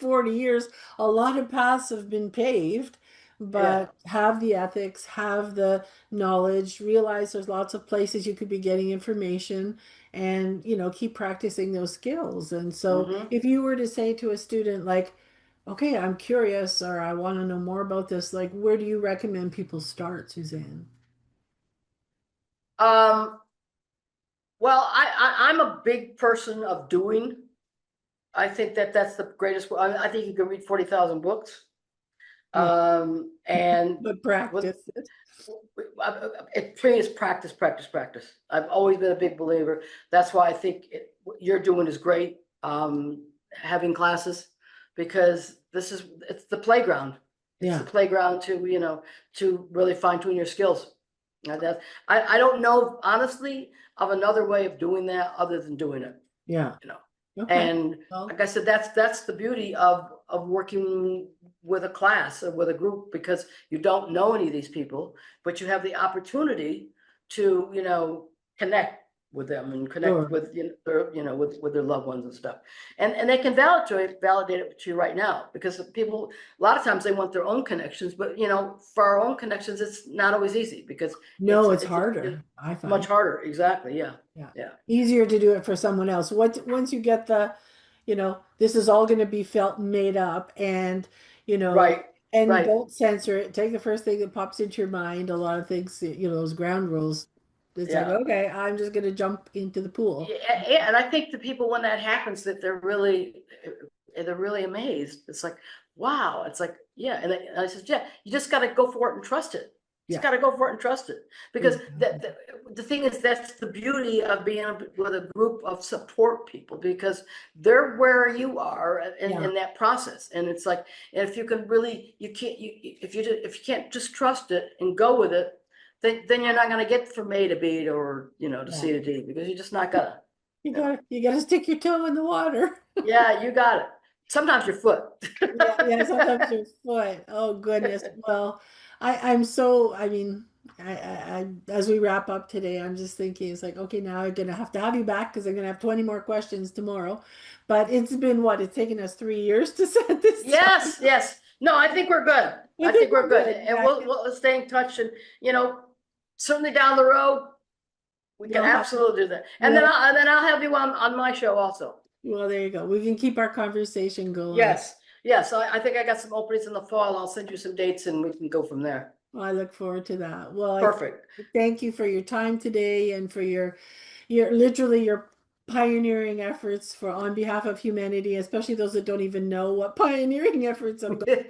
A: 40 years. A lot of paths have been paved,
B: Yeah.
A: but have the ethics, have the knowledge, realize there's lots of places you could be getting information and, keep practicing those skills. And so
B: Mm-hmm.
A: if you were to say to a student, like, okay, I'm curious or I want to know more about this, like, where do you recommend people start, Suzanne?
B: Um, well, I'm a big person of doing. I think that that's the greatest. I think you can read 40,000 books.
A: Yeah,
B: And
A: but
B: what
A: practice it.
B: it for me is practice, practice, practice. I've always been a big believer. That's why I think what you're doing is great. Having classes, because it's the playground. It's the
A: Yeah,
B: playground to, you know, to really fine tune your skills. I don't know honestly of another way of doing that other than doing it,
A: yeah.
B: you know.
A: Okay.
B: And
A: Well,
B: like I said, that's the beauty of working with a class or with a group, because you don't know any of these people, but you have the opportunity to, you know, connect with them and connect
A: Sure.
B: with with their loved ones and stuff. And they can validate it to you right now, because people a lot of times they want their own connections, but for our own connections it's not always easy, because
A: No, it's
B: it's
A: harder, I
B: much
A: find.
B: harder. Exactly. Yeah.
A: Yeah.
B: Yeah.
A: Easier to do it for someone else. Once you get this is all going to be felt and made up, and, you know,
B: Right.
A: and
B: Right.
A: don't censor it. Take the first thing that pops into your mind. A lot of things, those ground rules. It's like,
B: Yeah.
A: okay, I'm just going to jump into the pool.
B: Yeah, and I think the people, when that happens, that they're really amazed. It's like, wow. It's like, yeah. And I said, yeah, you just got to go for it and trust it. Just
A: Yeah,
B: got to go for it and trust it. Because
A: exactly.
B: the thing is, that's the beauty of being with a group of support people, because they're where you are
A: Yeah,
B: in that process. And it's like, and if you can really, you can't, if you can't just trust it and go with it, then you're not going to get from A to B, or to
A: yeah.
B: C to D, because you're just not gonna.
A: You gotta stick your toe in the water.
B: Yeah, you got it. Sometimes your foot.
A: Yeah, yeah, sometimes your foot. Oh goodness. Well, I mean, as we wrap up today, I'm just thinking it's like, okay, now I'm gonna have you back because I'm gonna have 20 more questions tomorrow. But it's been what? It's taken us 3 years to set this time.
B: Yes, yes. No, I think we're good.
A: I
B: I
A: think
B: think
A: we're
B: we're good,
A: good.
B: and
A: Yeah,
B: we'll stay in touch, and you know, certainly down the road we can
A: you'll have
B: absolutely do that. And then
A: we'll
B: I'll have you on my show also.
A: well, there you go. We can keep our conversation going.
B: Yes, yes. I think I got some openings in the fall. I'll send you some dates and we can go from there.
A: Well, I look forward to that. Well, I
B: Perfect.
A: thank you for your time today and for your literally your pioneering efforts for on behalf of humanity, especially those that don't even know what pioneering efforts I'm going.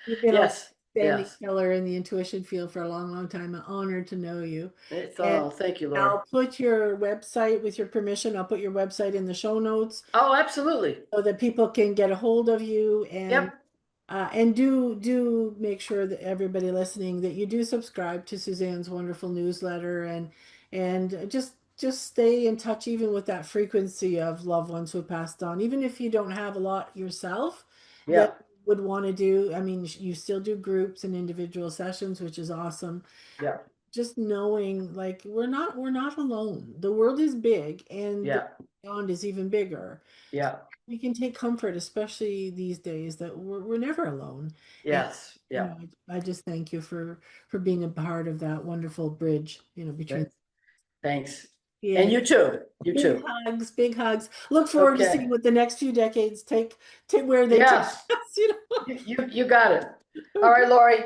A: You've been a
B: Yes,
A: standing
B: yes.
A: pillar in the intuition field for a long, long time. An honor to know you.
B: It's
A: And
B: thank you, Lori.
A: I'll put your website, with your permission, I'll put your website in the show notes
B: Oh, absolutely.
A: so that people can get a hold of you,
B: Yep.
A: and do make sure that everybody listening that you do subscribe to Suzanne's wonderful newsletter, and just stay in touch even with that frequency of loved ones who passed on, even if you don't have a lot yourself that
B: Yeah.
A: would want to do. I mean, you still do groups and individual sessions, which is awesome.
B: Yeah.
A: Just knowing like we're not alone. The world is big, and the
B: Yeah.
A: beyond is even bigger.
B: Yeah.
A: We can take comfort, especially these days, that we're never alone. And
B: Yes. Yeah.
A: I just thank you for being a part of that wonderful bridge, between.
B: Thanks.
A: Yeah,
B: And you too. You
A: big
B: too.
A: hugs, big hugs. Look forward to seeing
B: Okay.
A: what the next few decades take where they take
B: Yes.
A: us.
B: You got it. All
A: Okay.
B: right, Lori.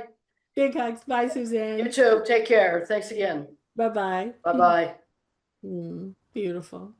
A: Big hugs. Bye,
B: You
A: Suzanne.
B: too. Take care. Thanks again.
A: Bye bye.
B: Bye bye.
A: Beautiful.